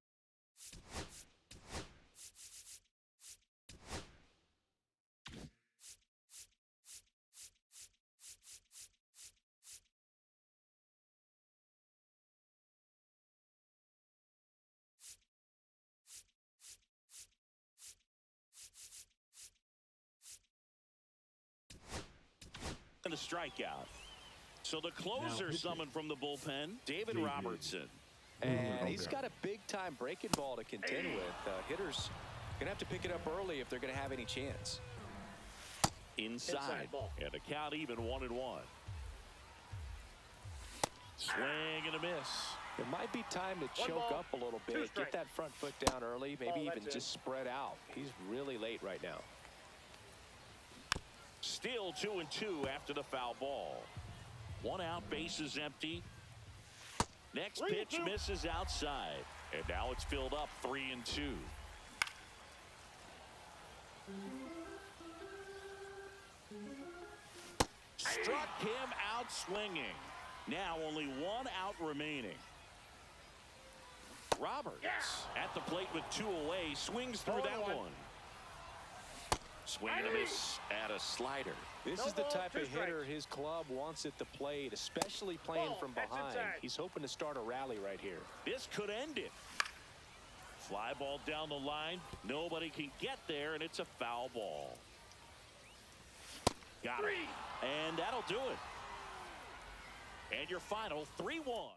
And a strikeout. So the closer summoned from the bullpen, David Robertson. And he's got a big-time breaking ball to contend with. Hitters going to have to pick it up early if they're going to have any chance. Inside. ball. And the count even 1-1. Swing and a miss. It might be time to One choke ball, up a little two bit. Get strikes. that front foot down early. Maybe Ball, even that's it. just spread out. He's really late right now. Still 2-2 after the foul ball. One out, bases empty. Next 3-2. pitch misses outside. And now it's filled up 3-2. Struck him out swinging. Now only one out remaining. Roberts at the plate with two away. Swings through that 0-1. one. Swing and a miss at a slider. This No is the ball, type two of hitter strikes. his club wants at the plate, especially playing Ball, from that's behind. inside. He's hoping to start a rally right here. This could end it. Fly ball down the line. Nobody can get there, and it's a foul ball. Got it. And that'll do it. And your final 3-1.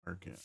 Work it.